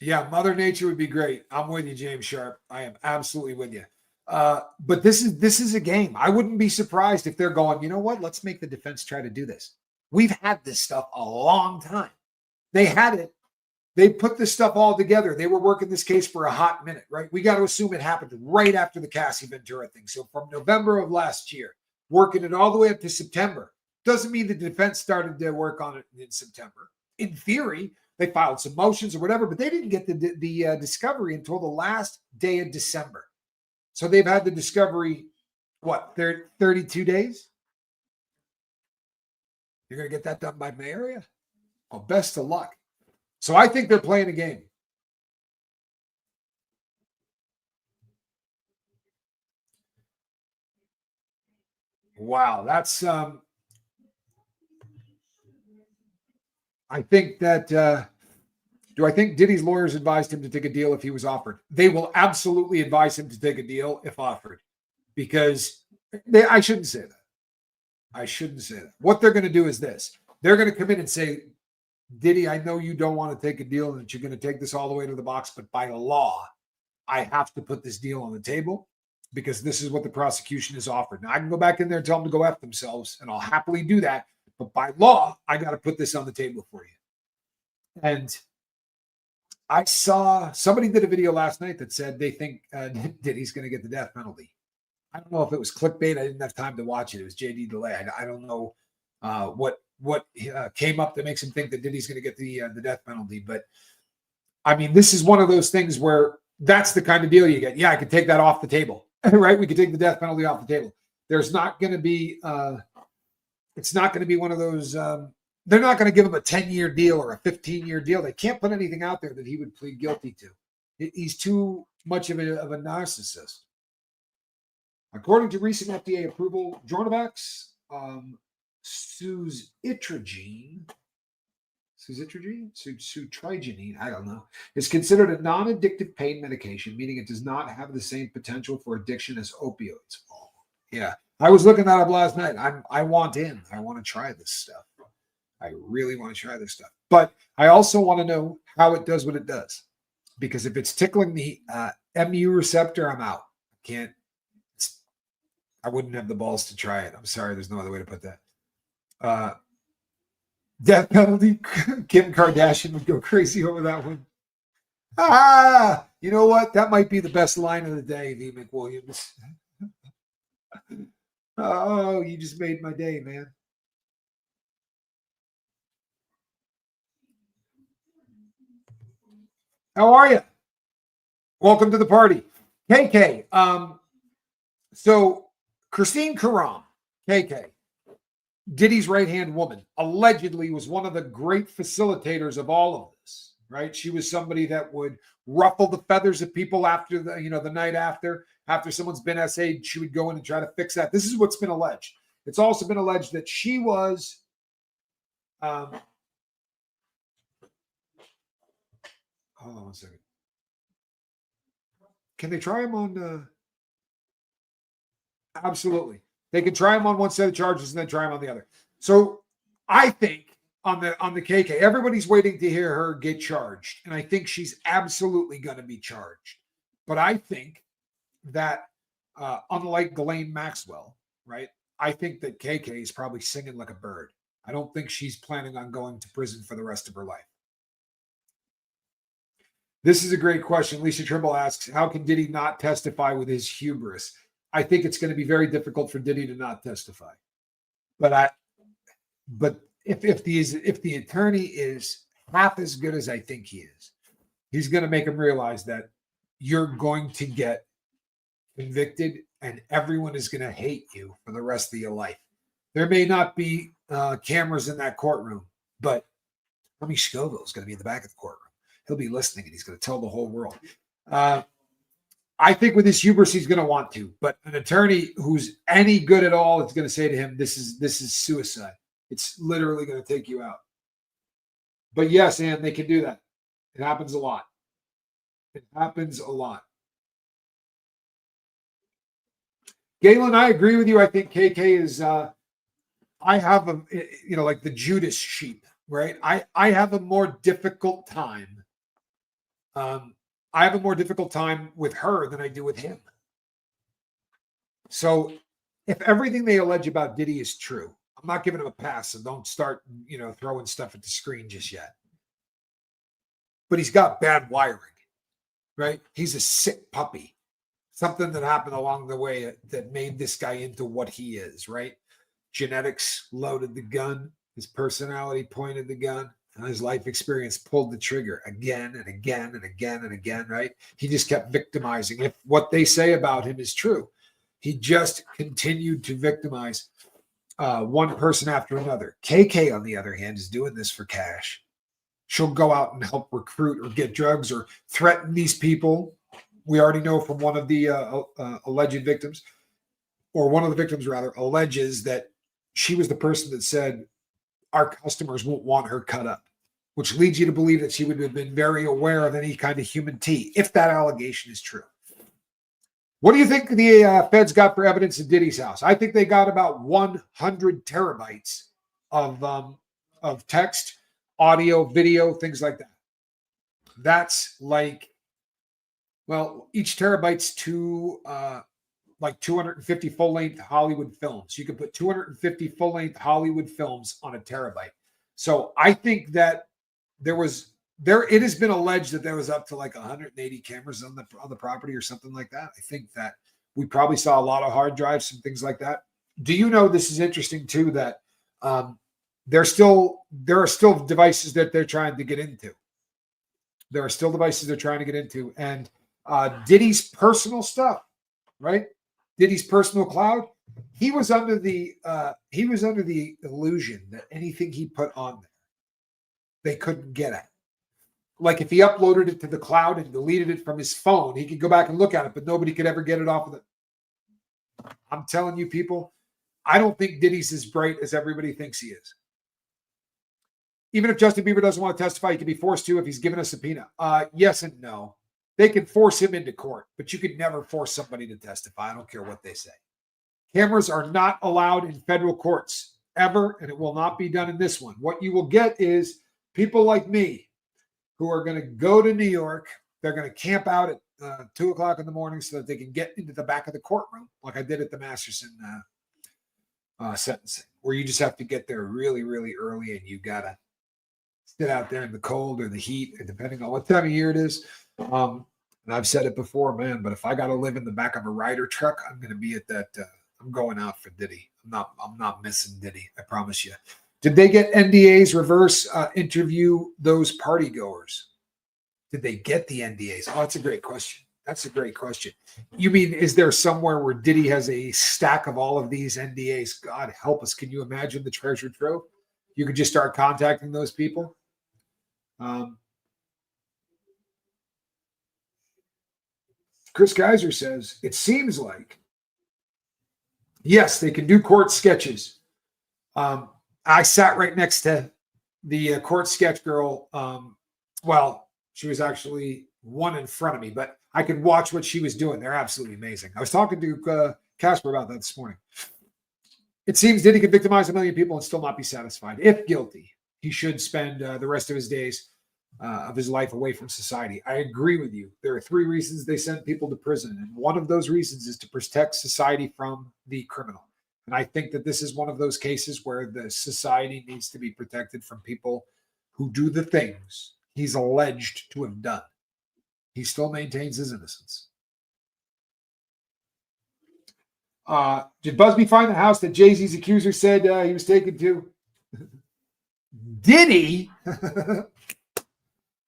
Speaker 1: Yeah, Mother Nature would be great. I'm with you, James Sharp. I am absolutely with you. But this is a game. I wouldn't be surprised if they're going, you know what? Let's make the defense try to do this. We've had this stuff a long time. They had it. They put this stuff all together. They were working this case for a hot minute, right? We got to assume it happened right after the Cassie Ventura thing. So from November of last year, working it all the way up to September. Doesn't mean the defense started to work on it in September. In theory, they filed some motions or whatever, but they didn't get the discovery until the last day of December. So they've had the discovery, 32 days? You're going to get that done by May area? Well, best of luck. So I think they're playing a game. Wow, that's I think that do I think Diddy's lawyers advised him to take a deal if he was offered? They will absolutely advise him to take a deal if offered, because I shouldn't say that. I shouldn't say that. What they're going to do is this. They're going to come in and say, Diddy, I know you don't want to take a deal and that you're going to take this all the way to the box, but by law, I have to put this deal on the table because this is what the prosecution has offered. Now, I can go back in there and tell them to go F themselves, and I'll happily do that. But by law, I got to put this on the table for you. And I saw somebody did a video last night that said they think Diddy's going to get the death penalty. I don't know if it was clickbait. I didn't have time to watch it. It was JD Delay. I don't know what came up that makes him think that Diddy's going to get the death penalty. But I mean, this is one of those things where that's the kind of deal you get. Yeah, I could take that off the table, right? We could take the death penalty off the table. There's not going to be, it's not going to be one of those, they're not going to give him a 10-year deal or a 15-year deal. They can't put anything out there that he would plead guilty to. He's too much of a narcissist. According to recent FDA approval, Jornavax, suzetrigine, I don't know, is considered a non-addictive pain medication, meaning it does not have the same potential for addiction as opioids. Oh, yeah. I was looking that up last night. I want in. I want to try this stuff. I really want to try this stuff. But I also want to know how it does what it does. Because if it's tickling the MU receptor, I'm out. I wouldn't have the balls to try it. I'm sorry. There's no other way to put that. Death penalty. Kim Kardashian would go crazy over that one. You know what? That might be the best line of the day, V. McWilliams. Oh, you just made my day, man. How are you? Welcome to the party. KK. So Christine Karam, KK, Diddy's right-hand woman, allegedly was one of the great facilitators of all of this, right? She was somebody that would ruffle the feathers of people after the night after someone's been SA'd, she would go in and try to fix that. This is what's been alleged. It's also been alleged that she was, hold on one second. Can they try him on, absolutely. They can try him on one set of charges and then try him on the other. So I think on the KK, everybody's waiting to hear her get charged. And I think she's absolutely going to be charged. But I think that unlike Ghislaine Maxwell, right? I think that KK is probably singing like a bird. I don't think she's planning on going to prison for the rest of her life. This is a great question. Lisa Trimble asks, how can Diddy not testify with his hubris? I think it's going to be very difficult for Diddy to not testify. But if the attorney is half as good as I think he is, he's going to make him realize that you're going to get convicted and everyone is going to hate you for the rest of your life. There may not be cameras in that courtroom, but Tommy Scoville is going to be in the back of the courtroom. He'll be listening and he's going to tell the whole world. I think with his hubris, he's going to want to, but an attorney who's any good at all is going to say to him, this is suicide. It's literally going to take you out. But yes, and they can do that. It happens a lot. It happens a lot. Galen, I agree with you. I think KK is, I have a, like the Judas sheep, right? I have a more difficult time. I have a more difficult time with her than I do with him. So if everything they allege about Diddy is true, I'm not giving him a pass, so don't start, throwing stuff at the screen just yet. But he's got bad wiring, right? He's a sick puppy. Something that happened along the way that made this guy into what he is, right? Genetics loaded the gun. His personality pointed the gun. And his life experience pulled the trigger again and again and again and again, right? He just kept victimizing. If what they say about him is true, he just continued to victimize one person after another. KK, on the other hand, is doing this for cash. She'll go out and help recruit or get drugs or threaten these people. We already know from one of the alleged victims, or one of the victims rather, alleges that she was the person that said, our customers won't want her cut up, which leads you to believe that she would have been very aware of any kind of human tea, if that allegation is true. What do you think the feds got for evidence in Diddy's house? I think they got about 100 terabytes of text, audio, video, things like that. That's like, well, each terabyte's like 250 full-length Hollywood films. You could put 250 full-length Hollywood films on a terabyte. So I think that it has been alleged that there was up to like 180 cameras on the property or something like that. I think that we probably saw a lot of hard drives and things like that. Do you know, this is interesting too, that there are still devices that they're trying to get into. There are still devices they're trying to get into, and Diddy's personal stuff, right? Diddy's personal cloud. He was under the illusion that anything he put on there, they couldn't get at. Like if he uploaded it to the cloud and deleted it from his phone, he could go back and look at it, but nobody could ever get it off of it. I'm telling you, people, I don't think Diddy's as bright as everybody thinks he is. Even if Justin Bieber doesn't want to testify, he can be forced to if he's given a subpoena. Yes and no. They can force him into court, but you could never force somebody to testify. I don't care what they say. Cameras are not allowed in federal courts ever, and it will not be done in this one. What you will get is people like me who are going to go to New York. They're going to camp out at 2 o'clock in the morning so that they can get into the back of the courtroom, like I did at the Masterson sentencing, where you just have to get there really, really early, and you got to sit out there in the cold or the heat, depending on what time of year it is. And I've said it before, man, but if I got to live in the back of a Ryder truck, I'm going to be at that. I'm going out for Diddy. I'm not missing Diddy. I promise you. Did they get NDAs reverse interview those party goers? Did they get the NDAs? Oh, that's a great question. That's a great question. You mean, is there somewhere where Diddy has a stack of all of these NDAs? God help us. Can you imagine the treasure trove? You could just start contacting those people. Chris Geiser says, it seems like, yes, they can do court sketches. I sat right next to the court sketch girl. Well, she was actually one in front of me, but I could watch what she was doing. They're absolutely amazing. I was talking to Casper about that this morning. It seems Diddy could victimize 1 million people and still not be satisfied. If guilty, he should spend the rest of his days of his life away from society. I agree with you. There are 3 reasons they send people to prison, and one of those reasons is to protect society from the criminal. And I think that this is one of those cases where the society needs to be protected from people who do the things he's alleged to have done. He still maintains his innocence. Did Buzbee find the house that Jay-Z's accuser said he was taken to? Diddy?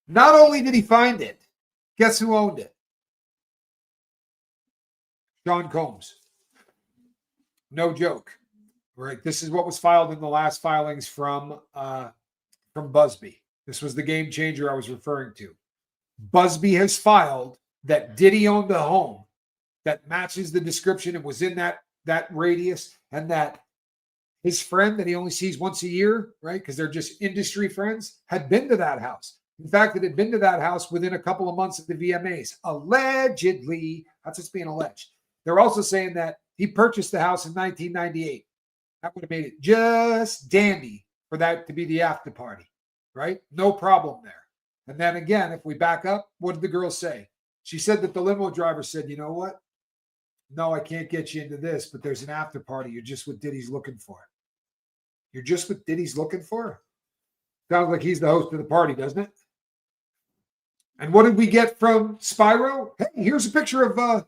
Speaker 1: Not only did he find it, guess who owned it? Sean Combs. No joke. Right. This is what was filed in the last filings from Buzbee. This was the game changer I was referring to. Buzbee has filed that Diddy owned a home that matches the description and was in that radius, and that his friend that he only sees once a year, right, because they're just industry friends, had been to that house. In fact, it had been to that house within a couple of months of the VMAs. Allegedly. That's what's being alleged. They're also saying that he purchased the house in 1998. That would have made it just dandy for that to be the after party, right? No problem there. And then again, if we back up, what did the girl say? She said that the limo driver said, you know what? No, I can't get you into this, but there's an after party. You're just what Diddy's looking for. You're just what Diddy's looking for? Sounds like he's the host of the party, doesn't it? And what did we get from Spyro? Hey, here's a picture of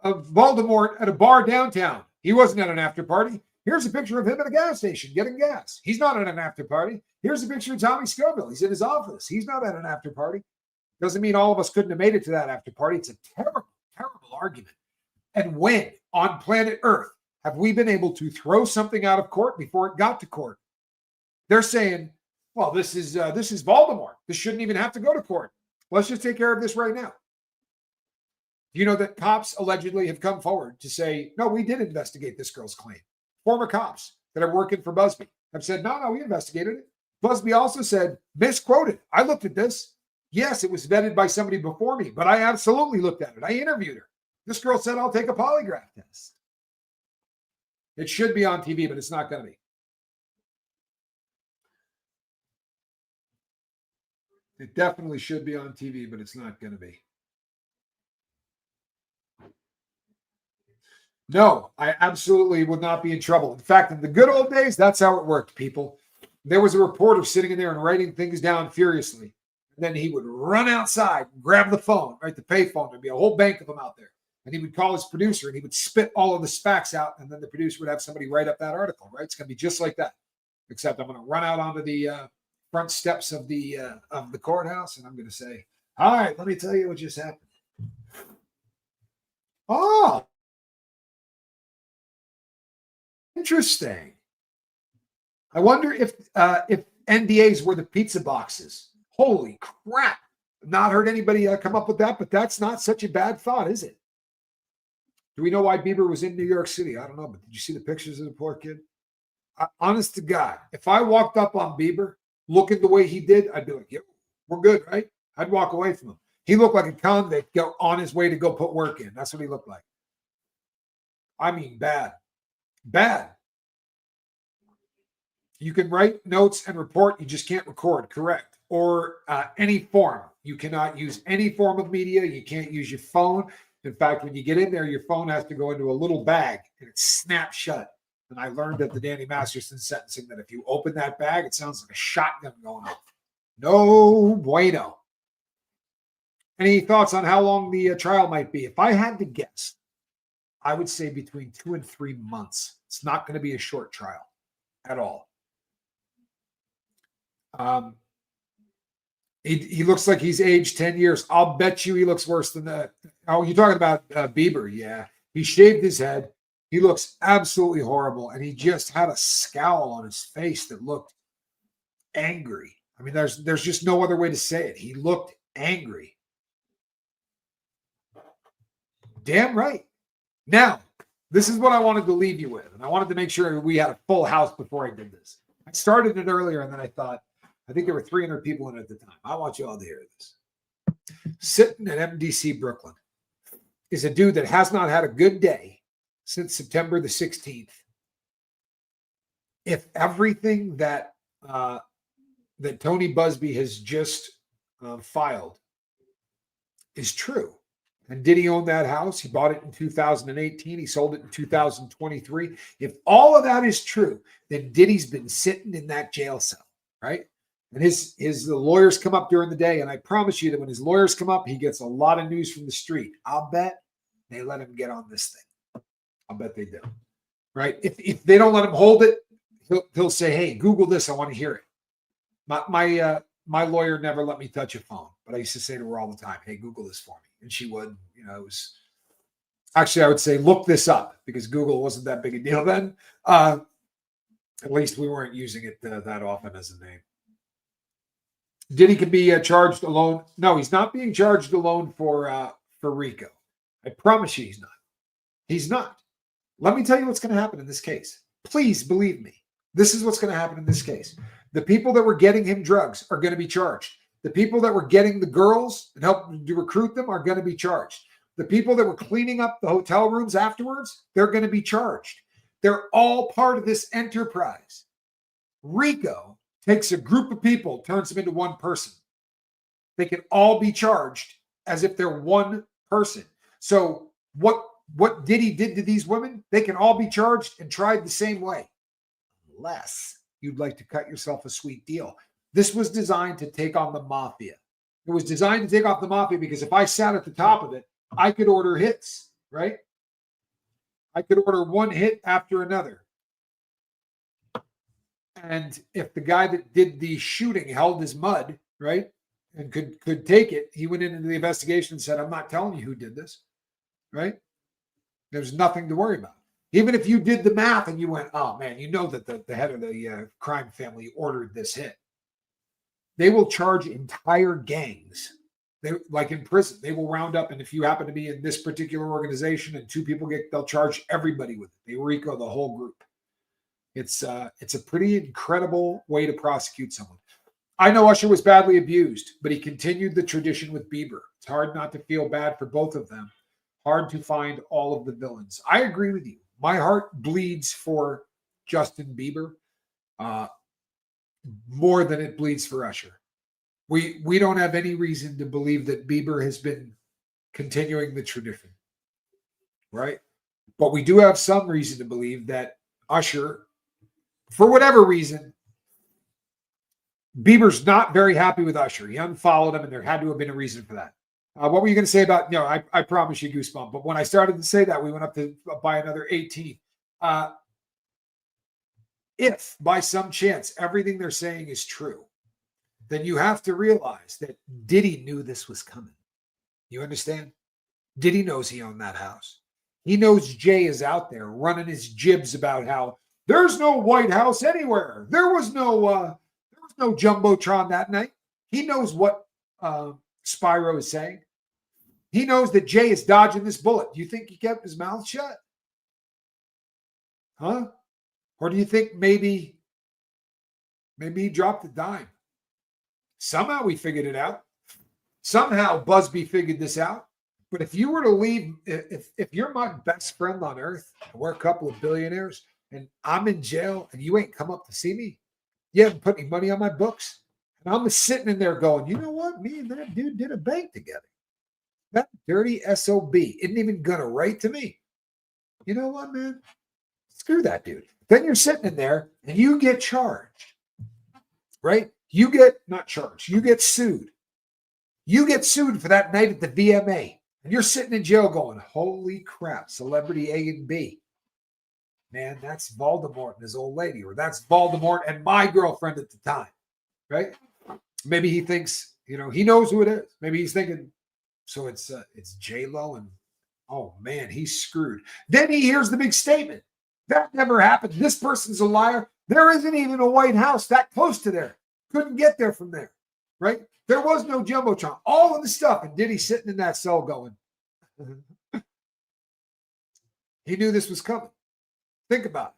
Speaker 1: Voldemort at a bar downtown. He wasn't at an after party. Here's a picture of him at a gas station getting gas. He's not at an after party. Here's a picture of Tommy Scoville. He's in his office. He's not at an after party. Doesn't mean all of us couldn't have made it to that after party. It's a terrible, terrible argument. And when on planet Earth have we been able to throw something out of court before it got to court? They're saying, well, this is Voldemort. This shouldn't even have to go to court. Let's just take care of this right now. You know that cops allegedly have come forward to say, no, we did investigate this girl's claim. Former cops that are working for Buzbee have said, no, we investigated it. Buzbee also said, misquoted. I looked at this. Yes, it was vetted by somebody before me, but I absolutely looked at it. I interviewed her. This girl said, I'll take a polygraph test. It should be on TV, but it's not going to be. It definitely should be on TV, but it's not going to be. No, I absolutely would not be in trouble. In fact, in the good old days, that's how it worked, people. There was a reporter sitting in there and writing things down furiously. And then he would run outside and grab the phone, right? The pay phone. There'd be a whole bank of them out there. And he would call his producer and he would spit all of the facts out. And then the producer would have somebody write up that article, right? It's going to be just like that. Except I'm going to run out onto the front steps of the courthouse and I'm going to say, all right, let me tell you what just happened. Oh, interesting. I wonder if NDAs were the pizza boxes. Holy crap. Not heard anybody come up with that, but that's not such a bad thought, is it? Do we know why Bieber was in New York City? I don't know, but did you see the pictures of the poor kid? Honest to God, if I walked up on Bieber looking the way he did, I'd be like, yep, we're good, right? I'd walk away from him. He looked like a convict on his way to go put work in. That's what he looked like. I mean, bad. Bad. You can write notes and report. You just can't record, correct? Or any form. You cannot use any form of media. You can't use your phone. In fact, when you get in there, your phone has to go into a little bag and it's snapped shut. And I learned at the Danny Masterson sentencing that if you open that bag, it sounds like a shotgun going off. No bueno. Any thoughts on how long the trial might be? If I had to guess, I would say between 2 and 3 months. It's not going to be a short trial at all. He looks like he's aged 10 years. I'll bet you he looks worse than that. Oh, you're talking about Bieber. Yeah. He shaved his head. He looks absolutely horrible. And he just had a scowl on his face that looked angry. I mean, there's just no other way to say it. He looked angry. Damn right. Now, this is what I wanted to leave you with. And I wanted to make sure we had a full house before I did this. I started it earlier and then I thought, I think there were 300 people in it at the time. I want you all to hear this. Sitting at MDC Brooklyn is a dude that has not had a good day since September the 16th. If everything that Tony Buzbee has just filed is true, and Diddy owned that house, he bought it in 2018, he sold it in 2023. If all of that is true, then Diddy's been sitting in that jail cell, right? And the lawyers come up during the day, and I promise you that when his lawyers come up, he gets a lot of news from the street. I'll bet they let him get on this thing. I'll bet they do. Right? If they don't let him hold it, he'll say, "Hey, Google this. I want to hear it." My lawyer never let me touch a phone, but I used to say to her all the time, "Hey, Google this for me," and she would. You know, it was actually I would say, "Look this up," because Google wasn't that big a deal then. At least we weren't using it that often as a name. Diddy could be charged alone. No, he's not being charged alone for RICO. I promise you, he's not. He's not. Let me tell you what's going to happen in this case. Please believe me. This is what's going to happen in this case. The people that were getting him drugs are going to be charged. The people that were getting the girls and helping to recruit them are going to be charged. The people that were cleaning up the hotel rooms afterwards, they're going to be charged. They're all part of this enterprise. RICO takes a group of people, turns them into one person. They can all be charged as if they're one person. So what Diddy did to these women, they can all be charged and tried the same way. Unless you'd like to cut yourself a sweet deal. This was designed to take on the mafia. It was designed to take off the mafia because if I sat at the top of it, I could order hits, right? I could order one hit after another. And if the guy that did the shooting held his mud, right, and could take it, he went into the investigation and said, "I'm not telling you who did this," right? There's nothing to worry about. Even if you did the math and you went, "Oh man, you know that the head of the crime family ordered this hit," they will charge entire gangs. They, like in prison, they will round up, and if you happen to be in this particular organization and two people they'll charge everybody with it. They RICO the whole group. It's a pretty incredible way to prosecute someone. I know Usher was badly abused, but he continued the tradition with Bieber. It's hard not to feel bad for both of them. Hard to find all of the villains. I agree with you. My heart bleeds for Justin Bieber more than it bleeds for Usher. We don't have any reason to believe that Bieber has been continuing the tradition, right? But we do have some reason to believe that Usher, for whatever reason, Bieber's not very happy with Usher. He unfollowed him, and there had to have been a reason for that. What were you going to say about, I promise you, Goosebump. But when I started to say that, we went up to buy another 18. If by some chance everything they're saying is true, then you have to realize that Diddy knew this was coming. You understand? Diddy knows he owned that house. He knows Jay is out there running his jibs about how there's no White House anywhere. There was no Jumbotron that night. He knows what Spyro is saying. He knows that Jay is dodging this bullet. Do you think he kept his mouth shut? Huh? Or do you think maybe he dropped a dime? Somehow we figured it out. Somehow Buzbee figured this out. But if you were to leave, if you're my best friend on earth, and we're a couple of billionaires, and I'm in jail and you ain't come up to see me, you haven't put any money on my books, and I'm sitting in there going, you know what? Me and that dude did a bank together. That dirty SOB isn't even going to write to me. You know what, man? Screw that dude. Then you're sitting in there and you get charged, right? You get not charged. You get sued. You get sued for that night at the VMA. And you're sitting in jail going, holy crap, celebrity A and B. Man, that's Voldemort and his old lady, or that's Voldemort and my girlfriend at the time, right? Maybe he thinks, he knows who it is. Maybe he's thinking, so it's J-Lo, and oh man, he's screwed. Then he hears the big statement. That never happened. This person's a liar. There isn't even a White House that close to there. Couldn't get there from there, right? There was no Jumbotron. All of the stuff, and Diddy sitting in that cell going, he knew this was coming. Think about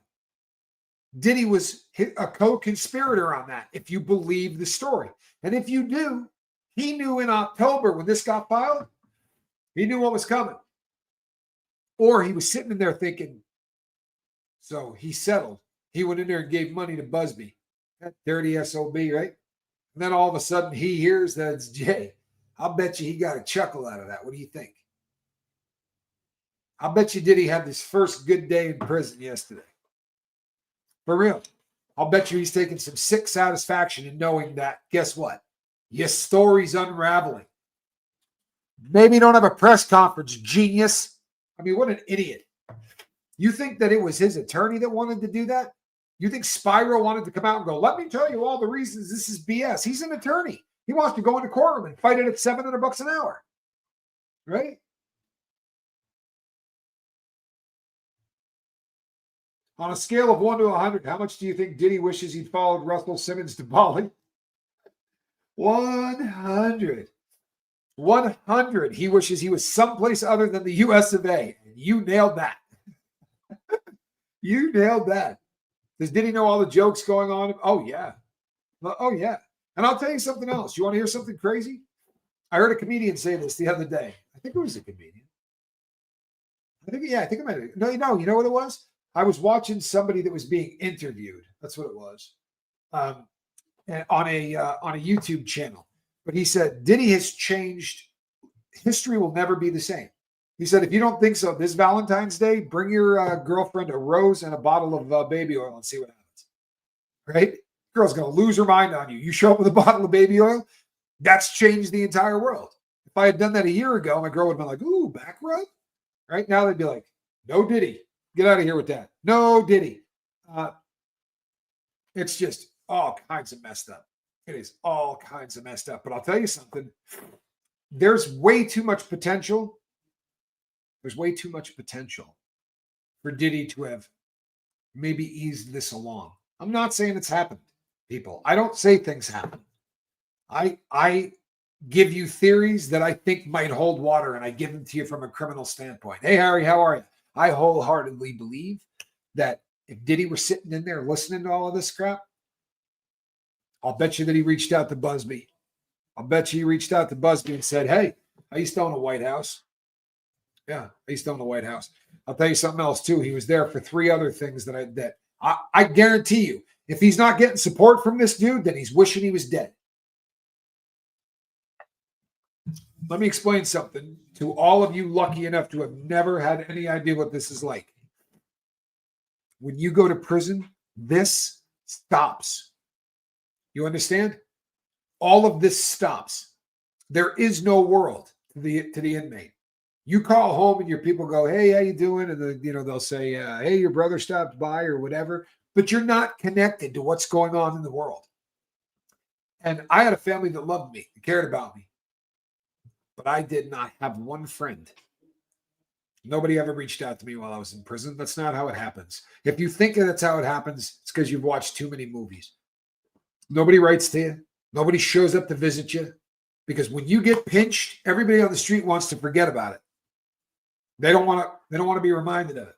Speaker 1: it. Diddy was a co-conspirator on that, if you believe the story. And if you do, he knew in October when this got filed, he knew what was coming. Or he was sitting in there thinking, so he settled. He went in there and gave money to Buzbee. That dirty SOB, right? And then all of a sudden he hears that it's Jay. I'll bet you he got a chuckle out of that. What do you think? I'll bet you Diddy had his first good day in prison yesterday. For real. I'll bet you he's taking some sick satisfaction in knowing that, guess what? Your story's unraveling. Maybe you don't have a press conference, genius. I mean, what an idiot. You think that it was his attorney that wanted to do that? You think Spyro wanted to come out and go, let me tell you all the reasons this is BS? He's an attorney. He wants to go into courtroom and fight it at $700 an hour. Right? On a scale of 1 to 100, how much do you think Diddy wishes he'd followed Russell Simmons to Bali? 100. 100. He wishes he was someplace other than the US of A. And you nailed that. You nailed that. Does Diddy know all the jokes going on? Oh, yeah. Oh, yeah. And I'll tell you something else. You want to hear something crazy? I heard a comedian say this the other day. I think it was a comedian. I think it might have. No, you know what it was? I was watching somebody that was being interviewed. That's what it was. On a YouTube channel. But he said, Diddy has changed. History will never be the same. He said, if you don't think so, this Valentine's Day, bring your girlfriend a rose and a bottle of baby oil and see what happens. Right? Girl's going to lose her mind on you. You show up with a bottle of baby oil, that's changed the entire world. If I had done that a year ago, my girl would have been like, ooh, back rub? Right now, they'd be like, no Diddy. Get out of here with that. No Diddy. It's just all kinds of messed up. It is all kinds of messed up. But I'll tell you something. There's way too much potential. There's way too much potential for Diddy to have maybe eased this along. I'm not saying it's happened, people. I don't say things happen. I give you theories that I think might hold water, and I give them to you from a criminal standpoint. Hey, Harry, how are you? I wholeheartedly believe that if Diddy were sitting in there listening to all of this crap, I'll bet you that he reached out to Buzbee. I'll bet you he reached out to Buzbee and said, hey, I used to own a White House. Yeah, I used to own the White House. I'll tell you something else, too. He was there for 3 other things that I guarantee you, if he's not getting support from this dude, then he's wishing he was dead. Let me explain something to all of you lucky enough to have never had any idea what this is like. When you go to prison, this stops. You understand? All of this stops. There is no world to the inmate. You call home and your people go, hey, how you doing? And they'll say, hey, your brother stopped by or whatever. But you're not connected to what's going on in the world. And I had a family that loved me, that cared about me. But I did not have one friend. Nobody ever reached out to me while I was in prison. That's not how it happens. If you think that's how it happens, it's because you've watched too many movies. Nobody writes to you. Nobody shows up to visit you. Because when you get pinched, everybody on the street wants to forget about it. They don't want to be reminded of it.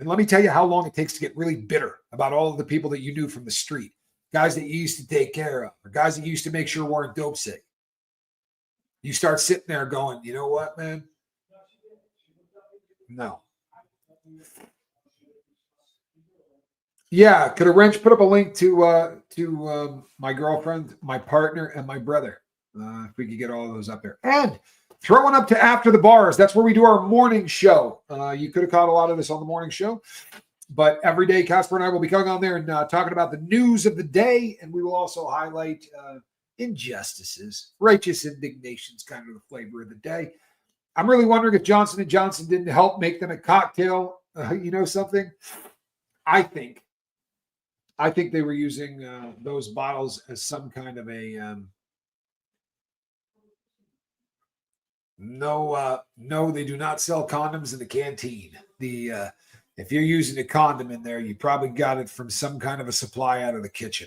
Speaker 1: And let me tell you how long it takes to get really bitter about all of the people that you knew from the street. Guys that you used to take care of, or guys that you used to make sure weren't dope sick. You start sitting there going, you know what, man? No. Yeah, could a wrench put up a link to my girlfriend, my partner, and my brother? If we could get all of those up there. And throw one up to After the Bars. That's where we do our morning show. You could have caught a lot of this on the morning show. But every day, Casper and I will be going on there and talking about the news of the day. And we will also highlight injustices, righteous indignations, kind of the flavor of the day. I'm really wondering if Johnson & Johnson didn't help make them a cocktail. You know something? I think they were using those bottles as some kind of a no, they do not sell condoms in the canteen. If you're using a condom in there, you probably got it from some kind of a supply out of the kitchen.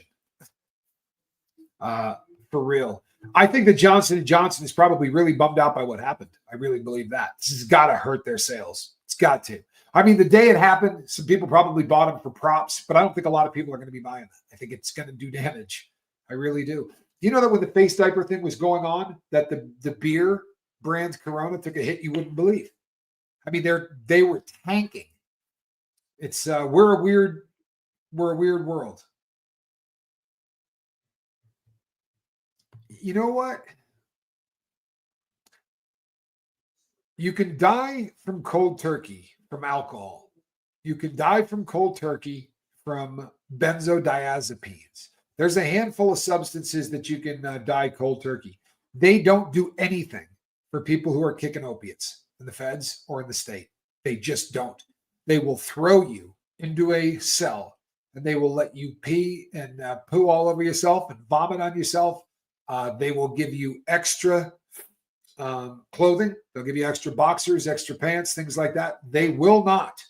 Speaker 1: For real. I think that Johnson & Johnson is probably really bummed out by what happened. I really believe that. This has got to hurt their sales. It's got to. I mean, the day it happened, some people probably bought them for props, but I don't think a lot of people are going to be buying them. I think it's going to do damage. I really do. You know that when the face diaper thing was going on, that the beer brand Corona took a hit you wouldn't believe. I mean, they were tanking. It's we're a weird world. You know what? You can die from cold turkey from alcohol. You can die from cold turkey from benzodiazepines. There's a handful of substances that you can die cold turkey. They don't do anything for people who are kicking opiates in the feds or in the state. They just don't. they will throw you into a cell and they will let you pee and poo all over yourself and vomit on yourself. They will give you extra clothing. They'll give you extra boxers, extra pants, things like that. They will not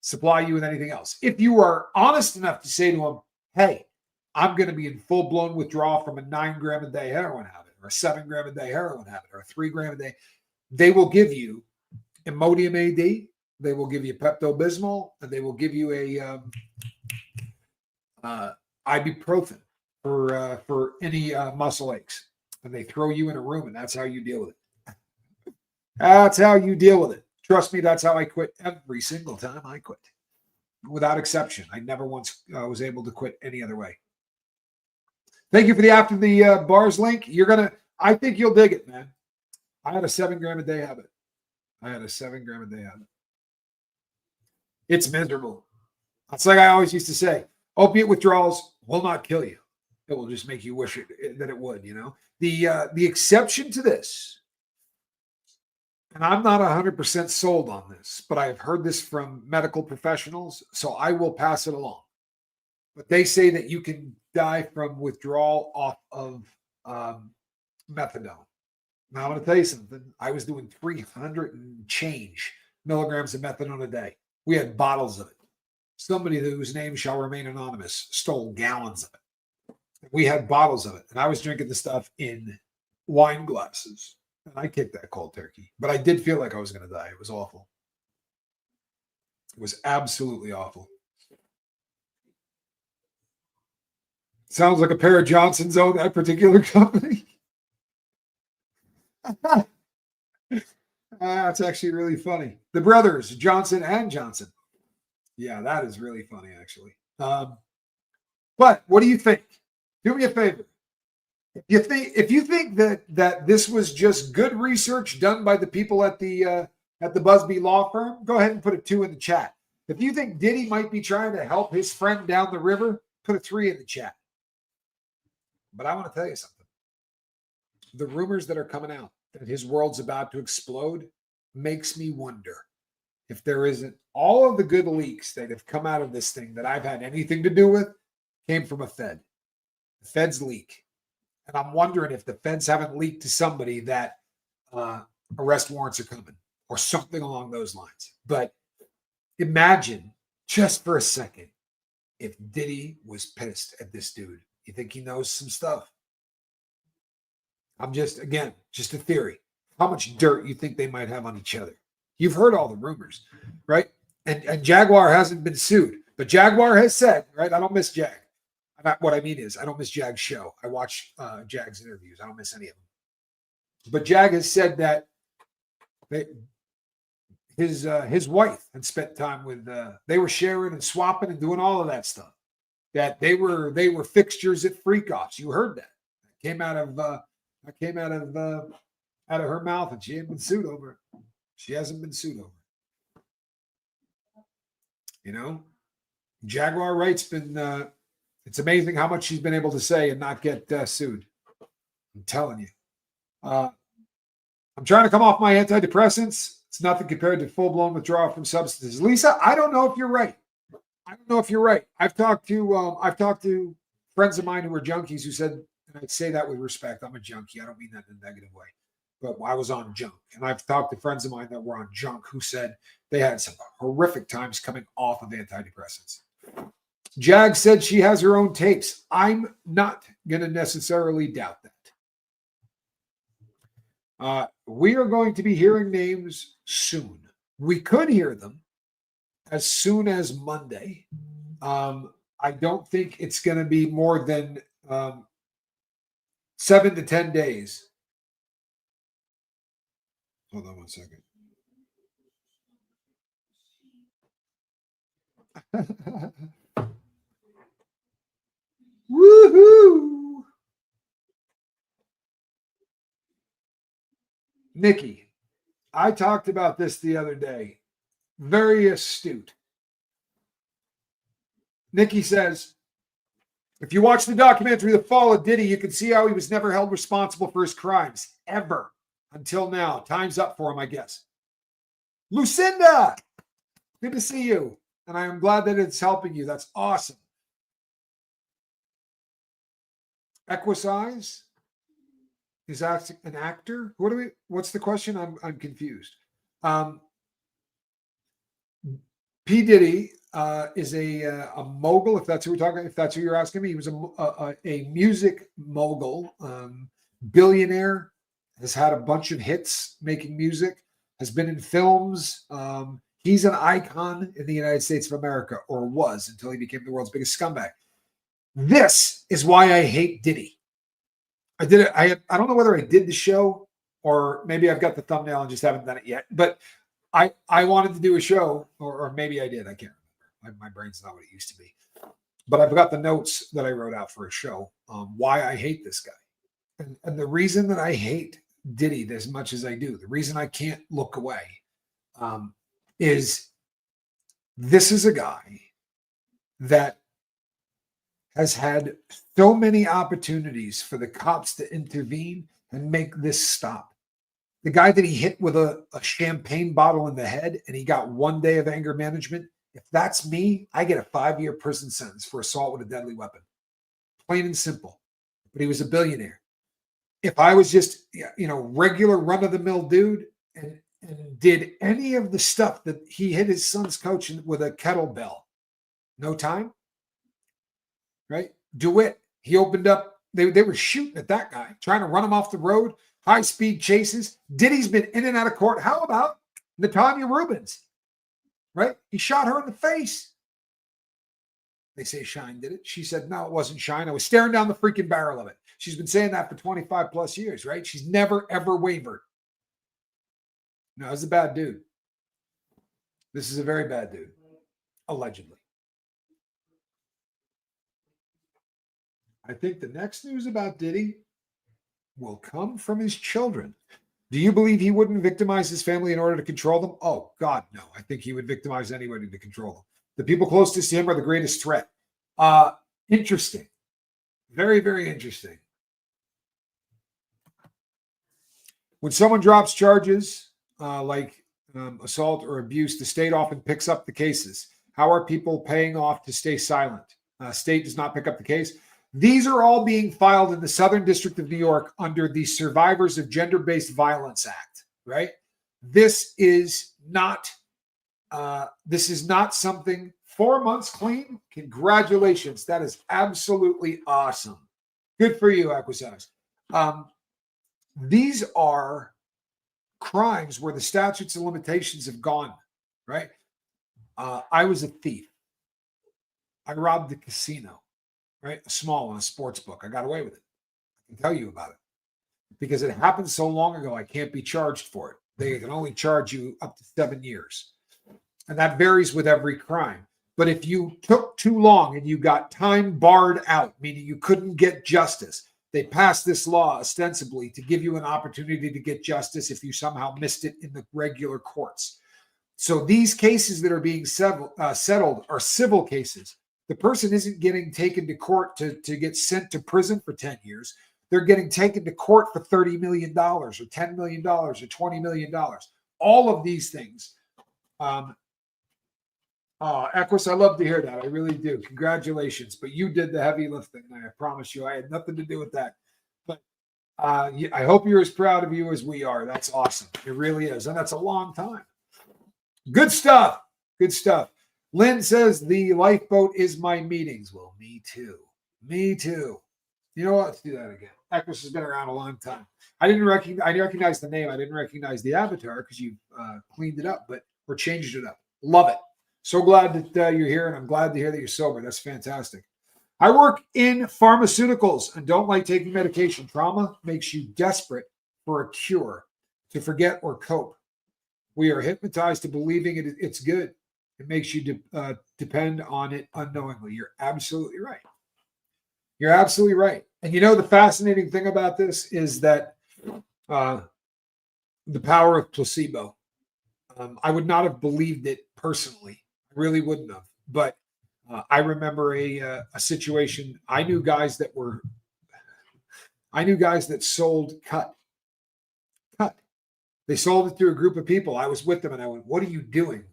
Speaker 1: supply you with anything else. If you are honest enough to say to them, hey, I'm going to be in full-blown withdrawal from a 9 gram a day heroin habit or a 7 gram a day heroin habit or a 3 gram a day, they will give you Imodium AD, they will give you Pepto-Bismol, and they will give you a ibuprofen for any muscle aches. And they throw you in a room, and that's how you deal with it. That's how you deal with it. Trust me, that's how I quit every single time I quit. Without exception. I never once was able to quit any other way. Thank you for the after the bars link. I think you'll dig it, man. I had a 7 gram a day habit. It's miserable. It's like I always used to say, opiate withdrawals will not kill you. It will just make you wish that it would, you know. The exception to this, and I'm not 100% sold on this, but I've heard this from medical professionals, so I will pass it along. But they say that you can die from withdrawal off of methadone. Now, I'm going to tell you something. I was doing 300 and change milligrams of methadone a day. We had bottles of it. Somebody whose name shall remain anonymous stole gallons of it. We had bottles of it. And I was drinking the stuff in wine glasses. And I kicked that cold turkey. But I did feel like I was going to die. It was awful. It was absolutely awful. Sounds like a pair of Johnsons own that particular company. That's actually really funny. The brothers, Johnson and Johnson. Yeah, that is really funny, actually. But what do you think? Do me a favor. If you think that this was just good research done by the people at the Buzbee law firm, go ahead and put a 2 in the chat. If you think Diddy might be trying to help his friend down the river, put a 3 in the chat. But I want to tell you something. The rumors that are coming out that his world's about to explode makes me wonder if there isn't all of the good leaks that have come out of this thing that I've had anything to do with came from a Fed. The Feds leak. And I'm wondering if the Feds haven't leaked to somebody that arrest warrants are coming or something along those lines. But imagine just for a second if Diddy was pissed at this dude. You think he knows some stuff? I'm just a theory. How much dirt you think they might have on each other? You've heard all the rumors, right? And Jaguar hasn't been sued, but Jaguar has said, right? I don't miss Jag. What I mean is, I don't miss Jag's show. I watch Jag's interviews. I don't miss any of them. But Jag has said that his wife had spent time with. They were sharing and swapping and doing all of that stuff. That they were fixtures at freak offs. You heard that. That came out of her mouth, and she ain't been sued over it. She hasn't been sued over it. You know, Jaguar Wright's been. It's amazing how much she's been able to say and not get sued. I'm telling you. I'm trying to come off my antidepressants. It's nothing compared to full-blown withdrawal from substances. Lisa, I don't know if you're right. I've talked to friends of mine who were junkies who said, and I say that with respect, I'm a junkie. I don't mean that in a negative way. But I was on junk. And I've talked to friends of mine that were on junk who said they had some horrific times coming off of antidepressants. Jag said she has her own tapes. I'm not going to necessarily doubt that. We are going to be hearing names soon. We could hear them as soon as Monday. I don't think it's going to be more than 7 to 10 days. Hold on one second. Woohoo! Nikki, I talked about this the other day. Very astute. Nikki says, if you watch the documentary, The Fall of Diddy, you can see how he was never held responsible for his crimes, ever, until now. Time's up for him, I guess. Lucinda! Good to see you. And I am glad that it's helping you. That's awesome. Equisize is an actor. What's the question? I'm confused. P. Diddy is a mogul, if that's who we're talking. If that's who you're asking me, he was a music mogul, billionaire, has had a bunch of hits making music, has been in films. He's an icon in the United States of America, or was until he became the world's biggest scumbag. This is why I hate Diddy. I did it. I don't know whether I did the show or maybe I've got the thumbnail and just haven't done it yet. But I wanted to do a show, or maybe I did. I can't remember. My brain's not what it used to be. But I've got the notes that I wrote out for a show. Why I hate this guy, and the reason that I hate Diddy as much as I do, the reason I can't look away, is this is a guy that has had so many opportunities for the cops to intervene and make this stop. The guy that he hit with a champagne bottle in the head and he got 1 day of anger management. If that's me, I get a 5-year prison sentence for assault with a deadly weapon. Plain and simple. But he was a billionaire. If I was just, regular run-of-the-mill dude and did any of the stuff that he hit his son's coach with a kettlebell, no time, right? DeWitt, he opened up. They were shooting at that guy, trying to run him off the road, high-speed chases. Diddy's been in and out of court. How about Natanya Rubins, right? He shot her in the face. They say Shine did it. She said, no, it wasn't Shine. I was staring down the freaking barrel of it. She's been saying that for 25 plus years, right? She's never, ever wavered. No, he's a bad dude. This is a very bad dude, allegedly. I think the next news about Diddy will come from his children. Do you believe he wouldn't victimize his family in order to control them? Oh, God, no. I think he would victimize anybody to control them. The people closest to him are the greatest threat. Interesting. Very, very interesting. When someone drops charges like assault or abuse, the state often picks up the cases. How are people paying off to stay silent? State does not pick up the case. These are all being filed in the Southern District of New York under the Survivors of Gender-Based Violence Act, right? This is not something. 4 months clean. Congratulations. That is absolutely awesome. Good for you, Equisize. These are crimes where the statutes of limitations have gone, right? I was a thief. I robbed the casino, right? A small one, a sports book. I got away with it. I can tell you about it because it happened so long ago. I can't be charged for it. They can only charge you up to 7 years. And that varies with every crime. But if you took too long and you got time barred out, meaning you couldn't get justice, they passed this law ostensibly to give you an opportunity to get justice if you somehow missed it in the regular courts. So these cases that are being settled are civil cases. The person isn't getting taken to court to get sent to prison for 10 years. They're getting taken to court for $30 million or $10 million or $20 million. All of these things. Equus, I love to hear that. I really do. Congratulations. But you did the heavy lifting. I promise you, I had nothing to do with that. But I hope you're as proud of you as we are. That's awesome. It really is. And that's a long time. Good stuff. Good stuff. Lynn says the lifeboat is my meetings. Well, me too. Me too. You know what? Let's do that again. Equus has been around a long time. I recognize the name. I didn't recognize the avatar because you cleaned it up, or changed it up. Love it. So glad that you're here, and I'm glad to hear that you're sober. That's fantastic. I work in pharmaceuticals and don't like taking medication. Trauma makes you desperate for a cure to forget or cope. We are hypnotized to believing it's good. It makes you depend on it unknowingly. You're absolutely right. You're absolutely right. And the fascinating thing about this is that the power of placebo. I would not have believed it personally. I really wouldn't have. But I remember a situation. I knew guys that sold cut. They sold it to a group of people. I was with them and I went, what are you doing?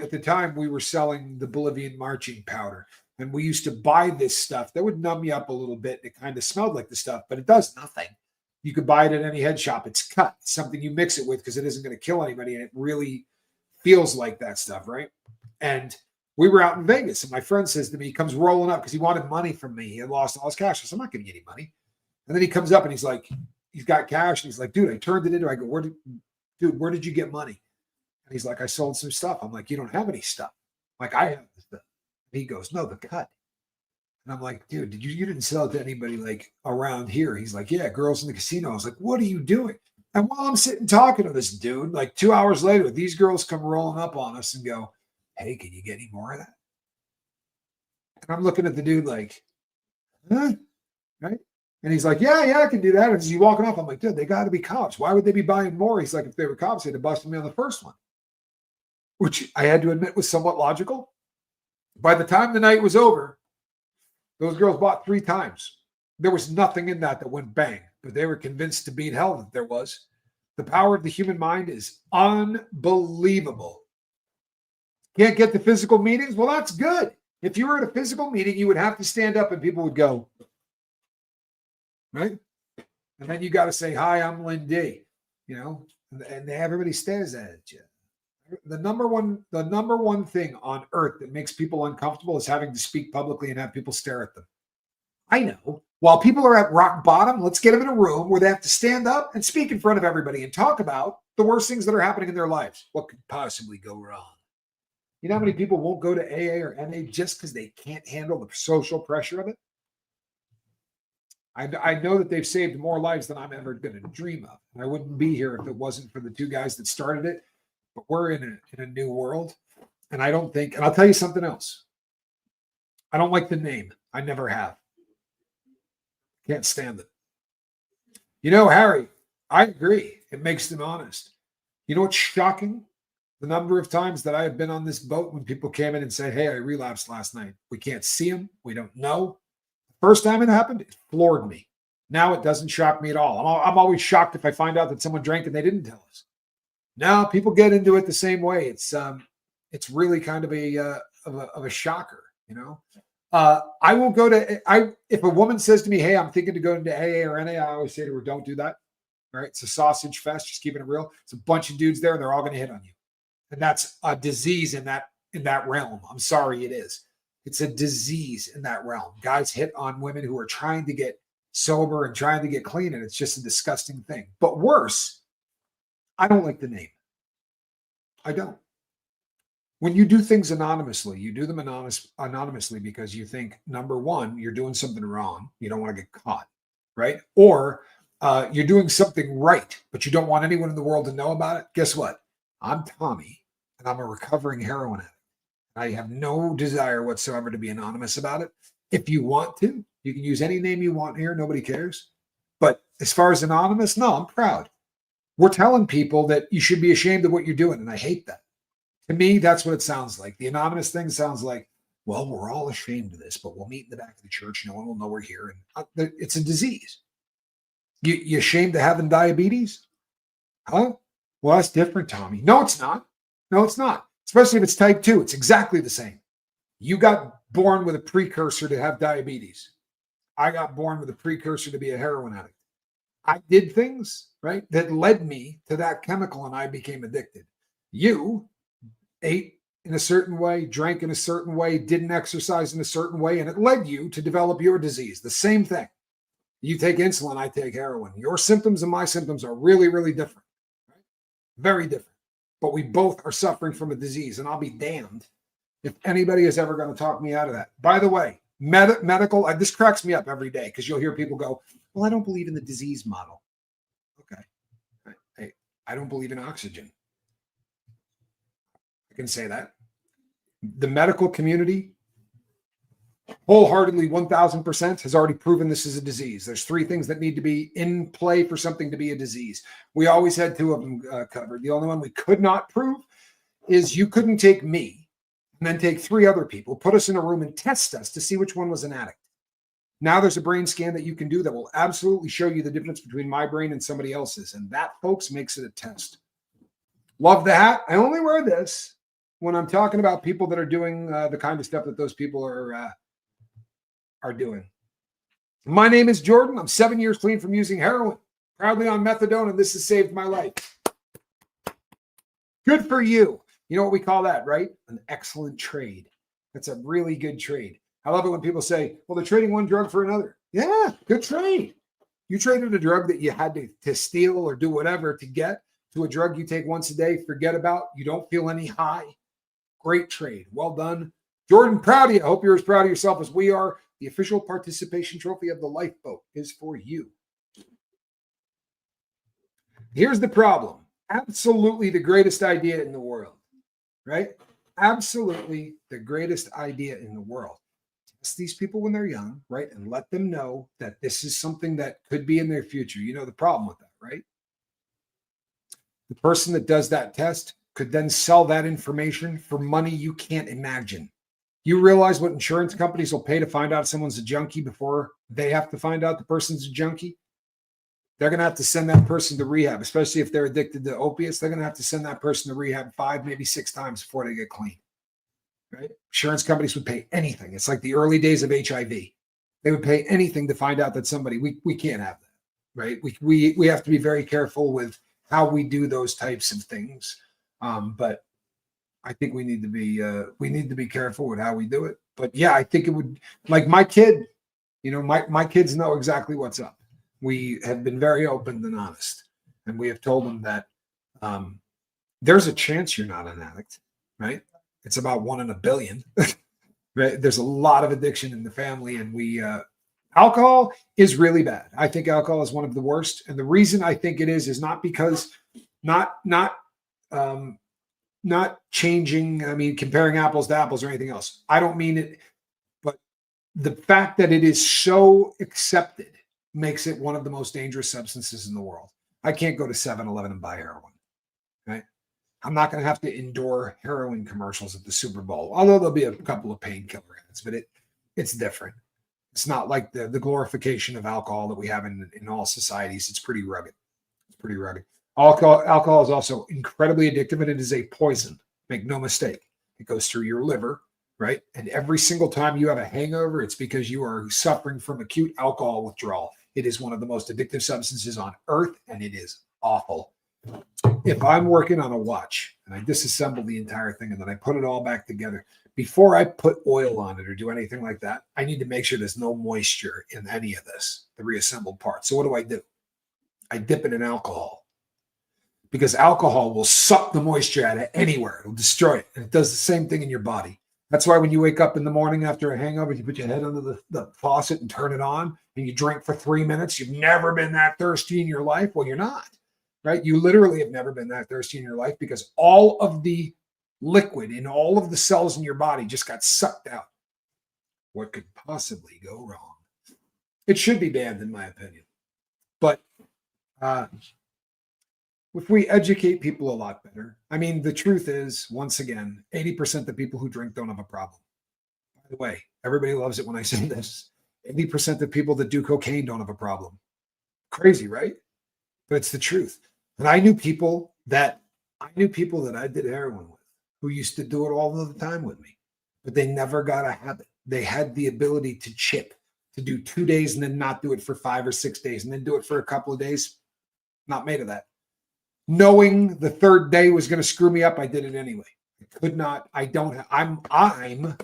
Speaker 1: at the time we were selling the Bolivian marching powder, and we used to buy this stuff that would numb you up a little bit. It kind of smelled like the stuff, but it does nothing. You could buy it at any head shop. It's cut. It's something you mix it with because it isn't going to kill anybody, and it really feels like that stuff, right? And we were out in Vegas, and my friend says to me, he comes rolling up because he wanted money from me. He had lost all his cash. I said, I'm not giving you any money. And then he comes up and he's like, he's got cash. And he's like, dude, I turned it into. I go, where did you get money? And he's like, I sold some stuff. I'm like, you don't have any stuff. I'm like, I have the stuff. And he goes, no, the cut. And I'm like, dude, you didn't sell it to anybody like around here? He's like, yeah, girls in the casino. I was like, what are you doing? And while I'm sitting talking to this dude, like 2 hours later, these girls come rolling up on us and go, hey, can you get any more of that? And I'm looking at the dude like, huh? Right? And he's like, yeah, I can do that. And as he's walking off, I'm like, dude, they got to be cops. Why would they be buying more? He's like, if they were cops, they'd have busted me on the first one, which I had to admit was somewhat logical. By the time the night was over, those girls bought 3 times. There was nothing in that went bang, but they were convinced to beat hell that there was. The power of the human mind is unbelievable. Can't get to physical meetings? Well, that's good. If you were at a physical meeting, you would have to stand up and people would go, right? And then you got to say, hi, I'm Lynn D. You know, and everybody stares at you. The number one thing on earth that makes people uncomfortable is having to speak publicly and have people stare at them. I know. While people are at rock bottom, let's get them in a room where they have to stand up and speak in front of everybody and talk about the worst things that are happening in their lives. What could possibly go wrong? You know how many people won't go to AA or NA just because they can't handle the social pressure of it? I know that they've saved more lives than I'm ever going to dream of. And I wouldn't be here if it wasn't for the 2 guys that started it. But we're in a new world. And I don't think, and I'll tell you something else. I don't like the name. I never have. Can't stand it. You know, Harry, I agree. It makes them honest. You know what's shocking? The number of times that I have been on this boat when people came in and said, hey, I relapsed last night. We can't see them. We don't know. First time it happened, it floored me. Now it doesn't shock me at all. I'm always shocked if I find out that someone drank and they didn't tell us. Now people get into it the same way. It's really kind of a shocker, you know. I won't go to. If a woman says to me, "Hey, I'm thinking to go into AA or NA," I always say to her, "Don't do that." All right, it's a sausage fest. Just keeping it real. It's a bunch of dudes there, and they're all going to hit on you, and that's a disease in that realm. I'm sorry, it is. It's a disease in that realm. Guys hit on women who are trying to get sober and trying to get clean, and it's just a disgusting thing. But worse, I don't like the name. I don't. When you do things anonymously, you do them anonymously because you think, number one, you're doing something wrong. You don't want to get caught, right? Or you're doing something right, but you don't want anyone in the world to know about it. Guess what? I'm Tommy, and I'm a recovering heroin addict. I have no desire whatsoever to be anonymous about it. If you want to, you can use any name you want here. Nobody cares. But as far as anonymous, no, I'm proud. We're telling people that you should be ashamed of what you're doing, and I hate that. To me, that's what it sounds like. The anonymous thing sounds like, well, we're all ashamed of this, but we'll meet in the back of the church. No one will know we're here. And it's a disease. You ashamed of having diabetes? Huh? Well, that's different, Tommy. No, it's not. No, it's not. Especially if it's type 2. It's exactly the same. You got born with a precursor to have diabetes. I got born with a precursor to be a heroin addict. I did things, right, that led me to that chemical, and I became addicted. You ate in a certain way, drank in a certain way, didn't exercise in a certain way, and it led you to develop your disease. The same thing. You take insulin, I take heroin. Your symptoms and my symptoms are really, really different. Right? Very different. But we both are suffering from a disease, and I'll be damned if anybody is ever going to talk me out of that. By the way, medical, this cracks me up every day because you'll hear people go, well, I don't believe in the disease model. Okay. Hey, I don't believe in oxygen. I can say that. The medical community, wholeheartedly 1000% has already proven this is a disease. There's 3 things that need to be in play for something to be a disease. We always had 2 of them covered. The only one we could not prove is you couldn't take me and then take 3 other people, put us in a room and test us to see which one was an addict. Now there's a brain scan that you can do that will absolutely show you the difference between my brain and somebody else's. And that, folks, makes it a test. Love the hat. I only wear this when I'm talking about people that are doing the kind of stuff that those people are doing. My name is Jordan. I'm 7 years clean from using heroin, proudly on methadone, and this has saved my life. Good for you. You know what we call that, right? An excellent trade. That's a really good trade. I love it when people say, well, they're trading one drug for another. Yeah, good trade. You traded a drug that you had to steal or do whatever to get to a drug you take once a day, forget about, you don't feel any high. Great trade. Well done. Jordan, proud of you. I hope you're as proud of yourself as we are. The official participation trophy of the lifeboat is for you. Here's the problem. Absolutely the greatest idea in the world, right? Absolutely the greatest idea in the world. Test these people when they're young, right? And let them know that this is something that could be in their future. You know the problem with that, right? The person that does that test could then sell that information for money you can't imagine. You realize what insurance companies will pay to find out someone's a junkie before they have to find out the person's a junkie? They're going to have to send that person to rehab, especially if they're addicted to opiates. They're going to have to send that person to rehab 5, maybe 6 times before they get clean. Right? Insurance companies would pay anything. It's like the early days of HIV. They would pay anything to find out that somebody, we can't have that, right? We have to be very careful with how we do those types of things. But I think we need to be careful with how we do it. But yeah, I think it would, like my kid, you know, my kids know exactly what's up. We have been very open and honest, and we have told them that there's a chance you're not an addict, right? It's about 1 in a billion. Right? There's a lot of addiction in the family, and alcohol is really bad. I think alcohol is one of the worst, and the reason I think it is not because not changing. I mean, comparing apples to apples or anything else. I don't mean it, but the fact that it is so accepted makes it one of the most dangerous substances in the world. I can't go to 7-Eleven and buy heroin, right? I'm not going to have to endure heroin commercials at the Super Bowl, although there'll be a couple of painkiller ads, but it's different. It's not like the glorification of alcohol that we have in all societies. It's pretty rugged. It's pretty rugged. Alcohol is also incredibly addictive, and it is a poison. Make no mistake. It goes through your liver, right? And every single time you have a hangover, it's because you are suffering from acute alcohol withdrawal. It is one of the most addictive substances on earth, and it is awful. If I'm working on a watch and I disassemble the entire thing and then I put it all back together, before I put oil on it or do anything like that, I need to make sure there's no moisture in any of this, the reassembled part. So what do? I dip it in alcohol, because alcohol will suck the moisture out of anywhere. It'll destroy it. And it does the same thing in your body. That's why when you wake up in the morning after a hangover, you put your head under the faucet and turn it on, and you drink for 3 minutes. You've never been that thirsty in your life. Well, you're not, right? You literally have never been that thirsty in your life, because all of the liquid in all of the cells in your body just got sucked out. What could possibly go wrong? It should be banned, in my opinion. But if we educate people a lot better, I mean, the truth is, once again, 80% of people who drink don't have a problem. By the way, everybody loves it when I say this. 80% of people that do cocaine don't have a problem. Crazy, right? But it's the truth. And I knew people that I did heroin with who used to do it all the time with me, but they never got a habit. They had the ability to chip, to do 2 days and then not do it for 5 or 6 days and then do it for a couple of days. Not made of that. Knowing the third day was going to screw me up, I did it anyway. I could not. I'm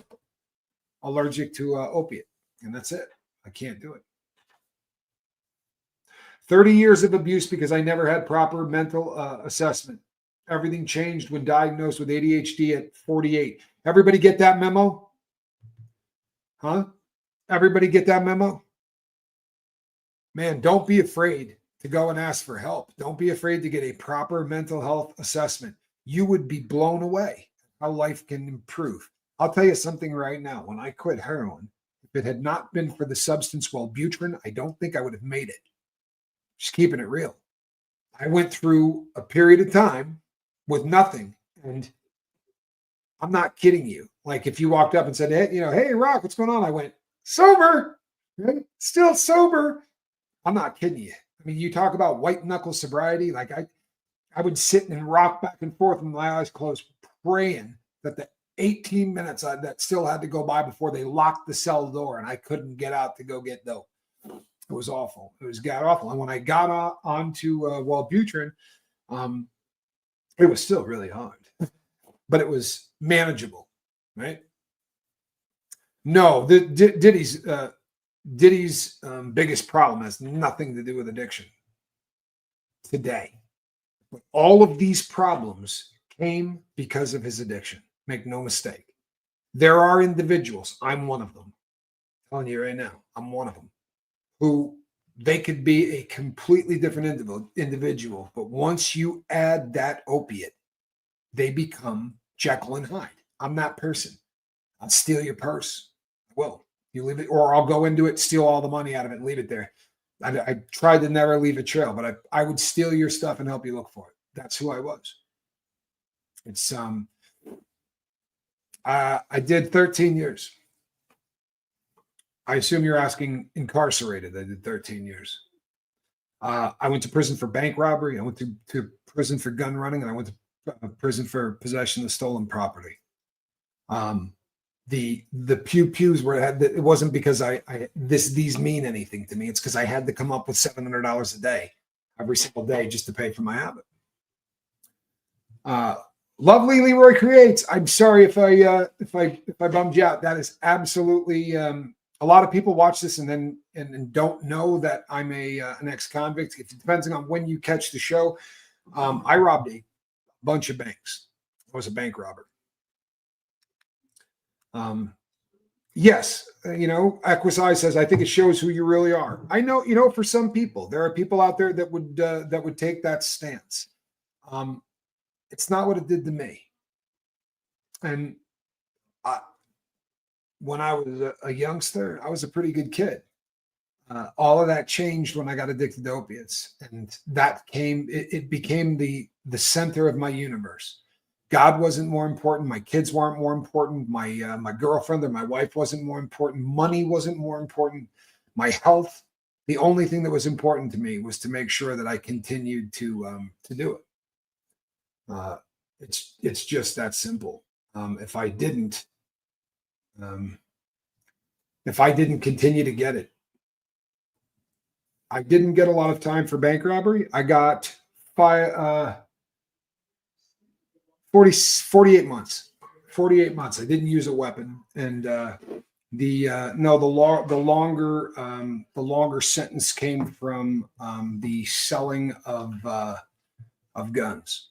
Speaker 1: allergic to opiate, and that's it. I can't do it. 30 years of abuse because I never had proper mental assessment. Everything changed when diagnosed with ADHD at 48. Everybody get that memo? Huh? Everybody get that memo? Man, don't be afraid to go and ask for help. Don't be afraid to get a proper mental health assessment. You would be blown away how life can improve. I'll tell you something right now. When I quit heroin, if it had not been for the substance Wellbutrin, I don't think I would have made it. Just keeping it real. I went through a period of time with nothing. And I'm not kidding you. Like if you walked up and said, hey, Rock, what's going on? I went, sober, right? Still sober. I'm not kidding you. I mean, you talk about white knuckle sobriety. Like I would sit and rock back and forth with my eyes closed, praying that the 18 minutes that still had to go by before they locked the cell door and I couldn't get out to go get dope. It was awful. It was god awful. And when I got onto Wellbutrin, it was still really hard, but it was manageable, right? No, Diddy's biggest problem has nothing to do with addiction today. But all of these problems came because of his addiction. Make no mistake. There are individuals, I'm one of them, I'm telling you right now, I'm one of them, who they could be a completely different individual, but once you add that opiate, they become Jekyll and Hyde. I'm that person. I'll steal your purse. I will. You leave it, or I'll go into it, steal all the money out of it, and leave it there. I tried to never leave a trail, but I would steal your stuff and help you look for it. That's who I was. It's I did 13 years. I assume you're asking incarcerated. I did 13 years. I went to prison for bank robbery. I went to prison for gun running, and I went to prison for possession of stolen property. The pews were it wasn't because these mean anything to me. It's because I had to come up with $700 a day every single day just to pay for my habit. Lovely Leroy Creates. I'm sorry if I bummed you out. That is absolutely a lot of people watch this and don't know that I'm an ex-convict. It depends on when you catch the show. I robbed a bunch of banks. I was a bank robber. Yes, Equisai says, I think it shows who you really are. I know, for some people, there are people out there that would take that stance. It's not what it did to me. And when I was a youngster, I was a pretty good kid. All of that changed when I got addicted to opiates, and it became the center of my universe. God wasn't more important. My kids weren't more important. My girlfriend or my wife wasn't more important. Money wasn't more important. My health. The only thing that was important to me was to make sure that I continued to do it. It's just that simple. If I didn't continue to get it, I didn't get a lot of time for bank robbery. I got 48 months. 48 months. I didn't use a weapon, and the longer sentence came from the selling of guns.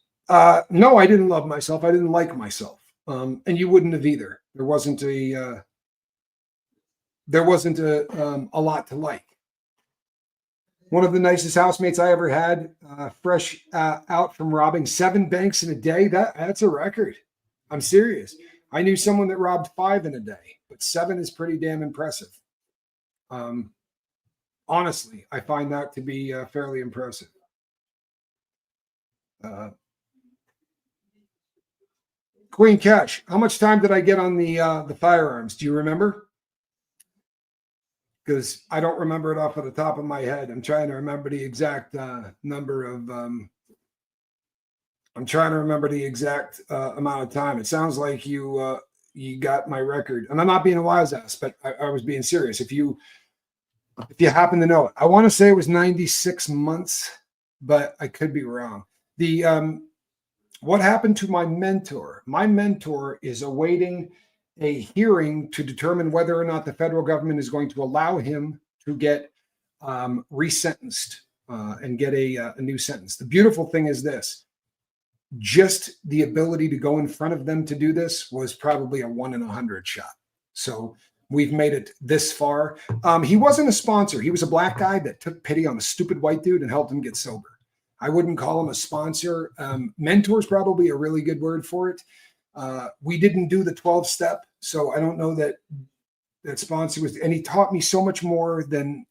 Speaker 1: No, I didn't love myself. I didn't like myself, and you wouldn't have either. There wasn't a lot to like. One of the nicest housemates I ever had, fresh out from robbing 7 banks in a day. That's a record. I'm serious. I knew someone that robbed 5 in a day, but 7 is pretty damn impressive. Honestly, I find that to be fairly impressive. Queen Cash, how much time did I get on the firearms? Do you remember? Because I don't remember it off of the top of my head. I'm trying to remember the exact number of. I'm trying to remember the exact amount of time. It sounds like you got my record, and I'm not being a wise ass, but I was being serious. If you happen to know it, I want to say it was 96 months, but I could be wrong. What happened to my mentor? My mentor is awaiting a hearing to determine whether or not the federal government is going to allow him to get resentenced and get a new sentence. The beautiful thing is this: just the ability to go in front of them to do this was probably a 1 in 100 shot. So we've made it this far. He wasn't a sponsor. He was a black guy that took pity on a stupid white dude and helped him get sober. I wouldn't call him a sponsor. Mentor is probably a really good word for it. We didn't do the 12-step, so I don't know that sponsor was, and he taught me so much more than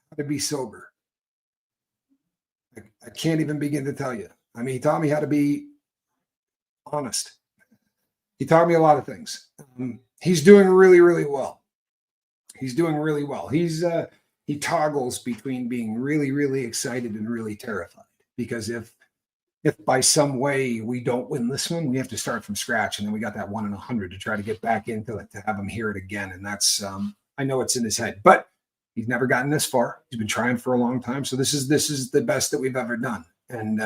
Speaker 1: how to be sober. I can't even begin to tell you. I mean, he taught me how to be honest. He taught me a lot of things. He's doing really, really well. He's doing really well. He toggles between being really, really excited and really terrified, because if if by some way we don't win this one, we have to start from scratch. And then we got that 1 in 100 to try to get back into it, to have him hear it again. And that's, I know it's in his head, but he's never gotten this far. He's been trying for a long time. So this is the best that we've ever done. And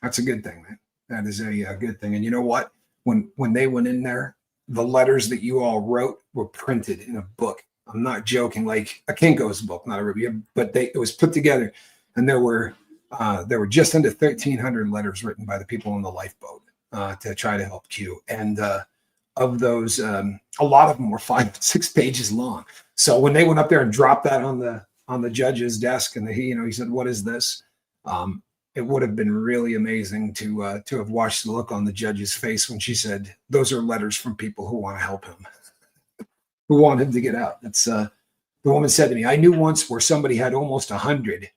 Speaker 1: that's a good thing, man. That is a good thing. And you know what? When they went in there, the letters that you all wrote were printed in a book. I'm not joking, like a Kinko's book, not a review, but it was put together, and there were just under 1,300 letters written by the people on the lifeboat to try to help Q. And of those, a lot of them were 5 6 pages long. So when they went up there and dropped that on the judge's desk, and he said, "What is this?" It would have been really amazing to have watched the look on the judge's face when she said, "Those are letters from people who want to help him, who want him to get out." That's the woman said to me, "I knew once where somebody had almost 100,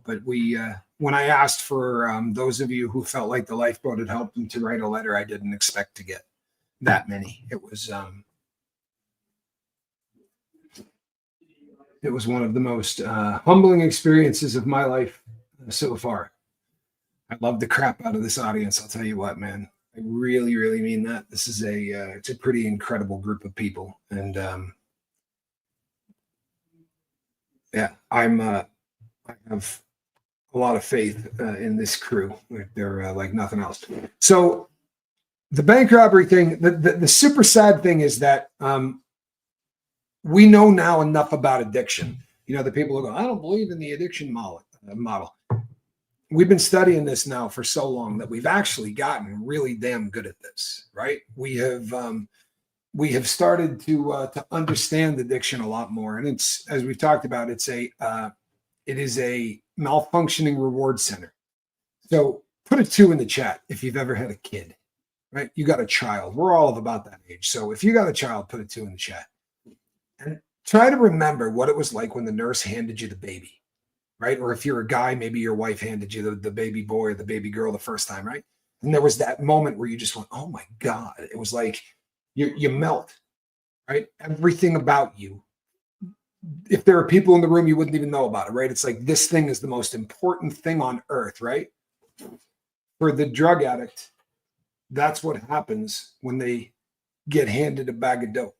Speaker 1: but when I asked for those of you who felt like the lifeboat had helped them to write a letter, I didn't expect to get that many." It was one of the most humbling experiences of my life so far. I love the crap out of this audience. I'll tell you what, man. I really, really mean that. This is it's a pretty incredible group of people, and yeah, I have a lot of faith in this crew. They're like nothing else. So the bank robbery thing, the super sad thing is that we know now enough about addiction. The people who go, "I don't believe in the addiction model." We've been studying this now for so long that we've actually gotten really damn good at this, right? We have started to understand addiction a lot more, and it's, as we've talked about, it is a malfunctioning reward center. So put a 2 in the chat if you've ever had a kid, right? You got a child. We're all of about that age. So if you got a child, put a 2 in the chat, and try to remember what it was like when the nurse handed you the baby. Right? Or if you're a guy, maybe your wife handed you the baby boy or the baby girl the first time, right? And there was that moment where you just went, "Oh my God." It was like you melt, right? Everything about you. If there are people in the room, you wouldn't even know about it, right? It's like this thing is the most important thing on earth, right? For the drug addict, that's what happens when they get handed a bag of dope.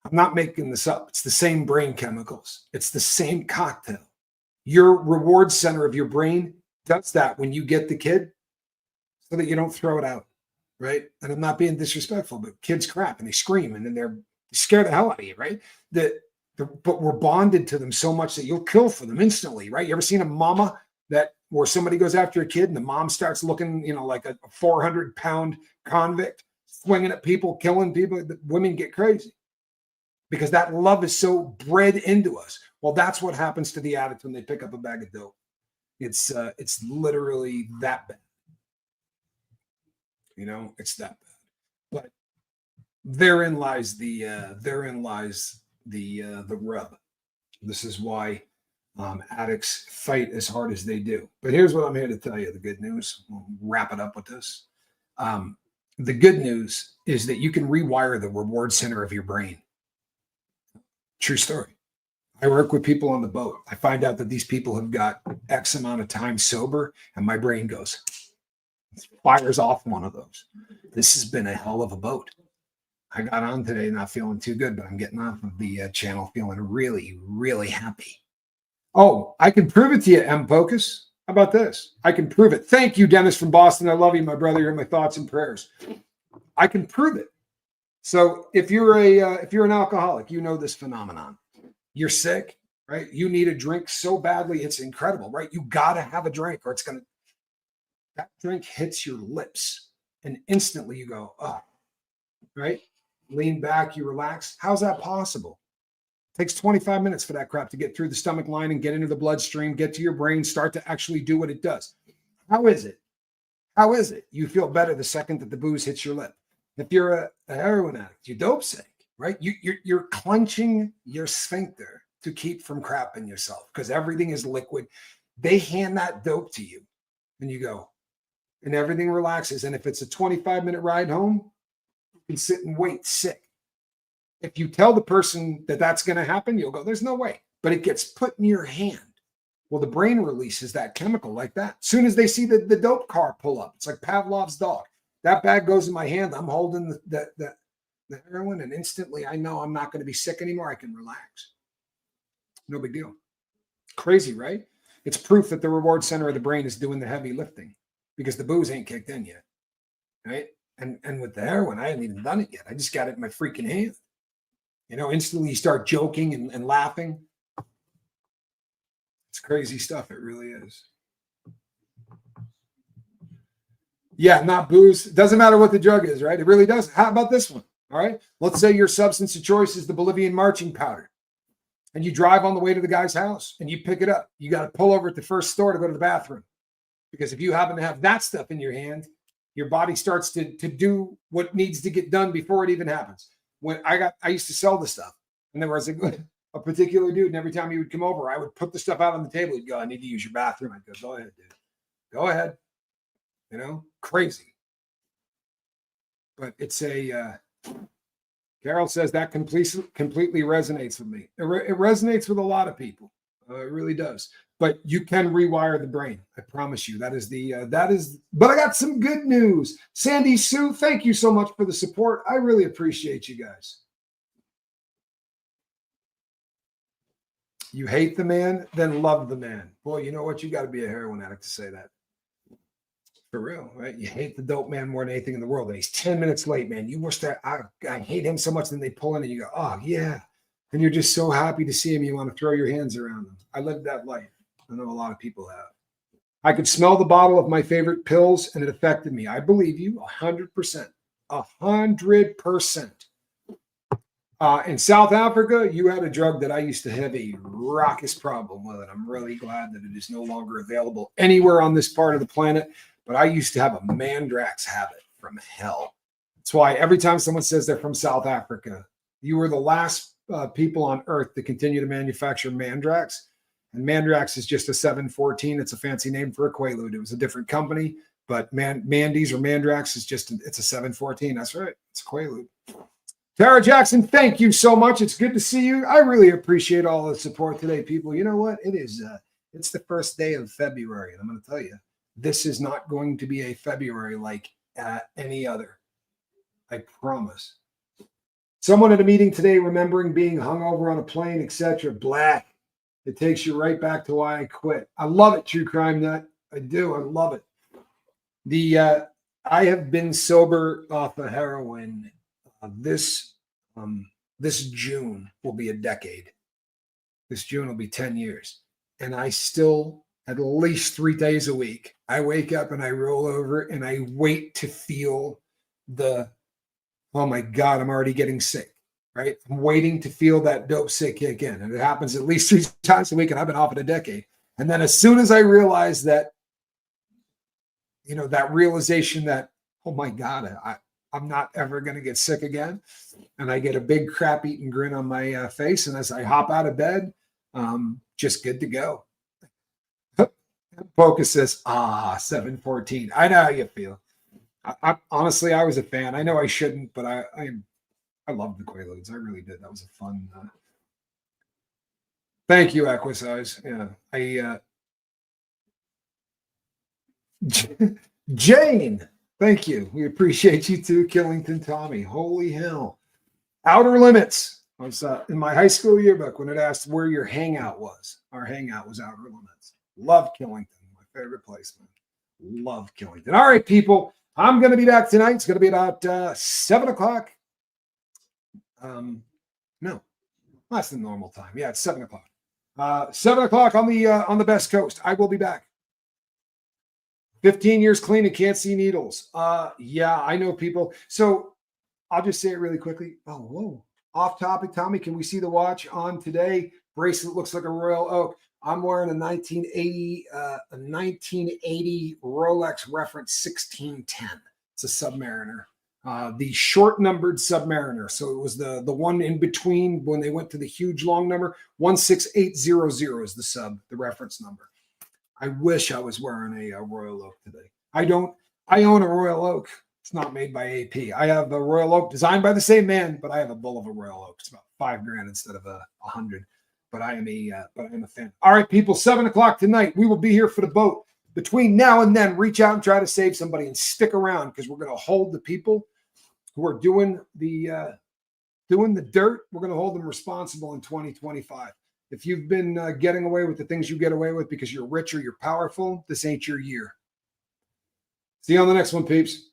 Speaker 1: I'm not making this up. It's the same brain chemicals. It's the same cocktail. Your reward center of your brain does that when you get the kid so that you don't throw it out, right? And I'm not being disrespectful, but kids crap and they scream and then they're scared the hell out of you, right? But we're bonded to them so much that you'll kill for them instantly, right? You ever seen a mama where somebody goes after a kid and the mom starts looking, like a 400-pound convict, swinging at people, killing people? The women get crazy because that love is so bred into us. Well, that's what happens to the addict when they pick up a bag of dope. It's literally that bad. It's that bad. But therein lies the rub. This is why addicts fight as hard as they do. But here's what I'm here to tell you: the good news. We'll wrap it up with this. The good news is that you can rewire the reward center of your brain. True story. I work with people on the boat. I find out that these people have got X amount of time sober, and my brain goes, fires off one of those. This has been a hell of a boat. I got on today not feeling too good, but I'm getting off of the channel feeling really, really happy. Oh, I can prove it to you, M. Pocus. How about this? I can prove it. Thank you, Dennis from Boston. I love you, my brother. You're in my thoughts and prayers. I can prove it. So if you're an alcoholic, you know this phenomenon. You're sick, right? You need a drink so badly, it's incredible, right? You got to have a drink or that drink hits your lips and instantly you go, "Oh," right? Lean back, you relax. How's that possible? It takes 25 minutes for that crap to get through the stomach lining, get into the bloodstream, get to your brain, start to actually do what it does. How is it? You feel better the second that the booze hits your lip. If you're a heroin addict, you dope sick. Right? You're clenching your sphincter to keep from crapping yourself because everything is liquid. They hand that dope to you and you go, and everything relaxes. And if it's a 25-minute ride home, you can sit and wait sick. If you tell the person that that's going to happen, you'll go, "There's no way." But it gets put in your hand Well, the brain releases that chemical like that. As soon as they see the dope car pull up, it's like Pavlov's dog. That bag goes in my hand. I'm holding the heroin, and instantly I know I'm not going to be sick anymore. I can relax. No big deal. Crazy, right? It's proof that the reward center of the brain is doing the heavy lifting because the booze ain't kicked in yet, right? And with the heroin, I hadn't even done it yet. I just got it in my freaking hand. You know, instantly you start joking and laughing. It's crazy stuff. It really is. Yeah, not booze. It doesn't matter what the drug is, right? It really does. How about this one? All right. Let's say your substance of choice is the Bolivian marching powder. And you drive on the way to the guy's house and you pick it up. You got to pull over at the first store to go to the bathroom. Because if you happen to have that stuff in your hand, your body starts to do what needs to get done before it even happens. When I used to sell the stuff, and there was a particular dude, and every time he would come over, I would put the stuff out on the table. He'd go, I need to use your bathroom. I'd go, go ahead, dude. Go ahead. You know, crazy. But it's Carol says that completely resonates with me. It resonates with a lot of people. It really does. But you can rewire the brain. I promise you. But I got some good news. Sandy Sue, thank you so much for the support. I really appreciate you guys. You hate the man, then love the man. Boy, you know what? You got to be a heroin addict to say that. For real, right? You hate the dope man more than anything in the world. And he's 10 minutes late, man. You wish that I hate him so much. Then they pull in and you go, oh, yeah. And you're just so happy to see him. You want to throw your hands around him. I lived that life. I know a lot of people have. I could smell the bottle of my favorite pills and it affected me. I believe you 100%. 100%. In South Africa, you had a drug that I used to have a raucous problem with. And I'm really glad that it is no longer available anywhere on this part of the planet. But I used to have a Mandrax habit from hell. That's why every time someone says they're from South Africa, you were the last people on earth to continue to manufacture Mandrax. And Mandrax is just a 714. It's a fancy name for a Quaalude. It was a different company, but Mandy's or Mandrax is it's a 714. That's right. It's a Quaalude. Tara Jackson, thank you so much. It's good to see you. I really appreciate all the support today, people. You know what? It is. It's the first day of February, and I'm going to tell you, this is not going to be a February like any other. I promise. Someone at a meeting today remembering being hungover on a plane, etc. Black. It takes you right back to why I quit. I love it, True Crime Nut. I do. I love it. I have been sober off of heroin. This June will be a decade. This June will be 10 years. And I still, at least 3 days a week, I wake up and I roll over and I wait to feel oh my God, I'm already getting sick, right? I'm waiting to feel that dope sick kick in. And it happens at least 3 times a week, and I've been off it a decade. And then as soon as I realize that, that realization that, oh my God, I'm not ever going to get sick again. And I get a big crap eating grin on my face. And as I hop out of bed, just good to go. Focus says, 714. I know how you feel. I honestly, I was a fan. I know I shouldn't, but I loved the Quaaludes. I really did. That was a fun. Thank you, Equisize. Yeah, Jane. Thank you. We appreciate you too, Killington Tommy. Holy hell. Outer Limits. I was in my high school yearbook when it asked where your hangout was. Our hangout was Outer Limits. Love Killington. My favorite place, man. Love Killington. All right, people. I'm going to be back tonight. It's going to be about 7 o'clock. No, that's the normal time. Yeah, it's 7 o'clock. 7 o'clock on the Best Coast. I will be back. 15 years clean and can't see needles. Yeah, I know people. So I'll just say it really quickly. Oh, whoa. Off topic, Tommy. Can we see the watch on today? Bracelet looks like a Royal Oak. I'm wearing a 1980 Rolex reference 1610. It's a Submariner, the short numbered Submariner. So it was the one in between when they went to the huge long number. 16800 is the reference number. I wish I was wearing a Royal Oak today. I don't. I own a Royal Oak. It's not made by AP. I have a Royal Oak designed by the same man, but I have a bull of a Royal Oak. It's about $5,000 instead of $100. but I am a fan. All right, people, 7:00 tonight. We will be here for the boat. Between now and then, reach out and try to save somebody and stick around because we're going to hold the people who are doing the dirt. We're going to hold them responsible in 2025. If you've been getting away with the things you get away with because you're rich or you're powerful, this ain't your year. See you on the next one, peeps.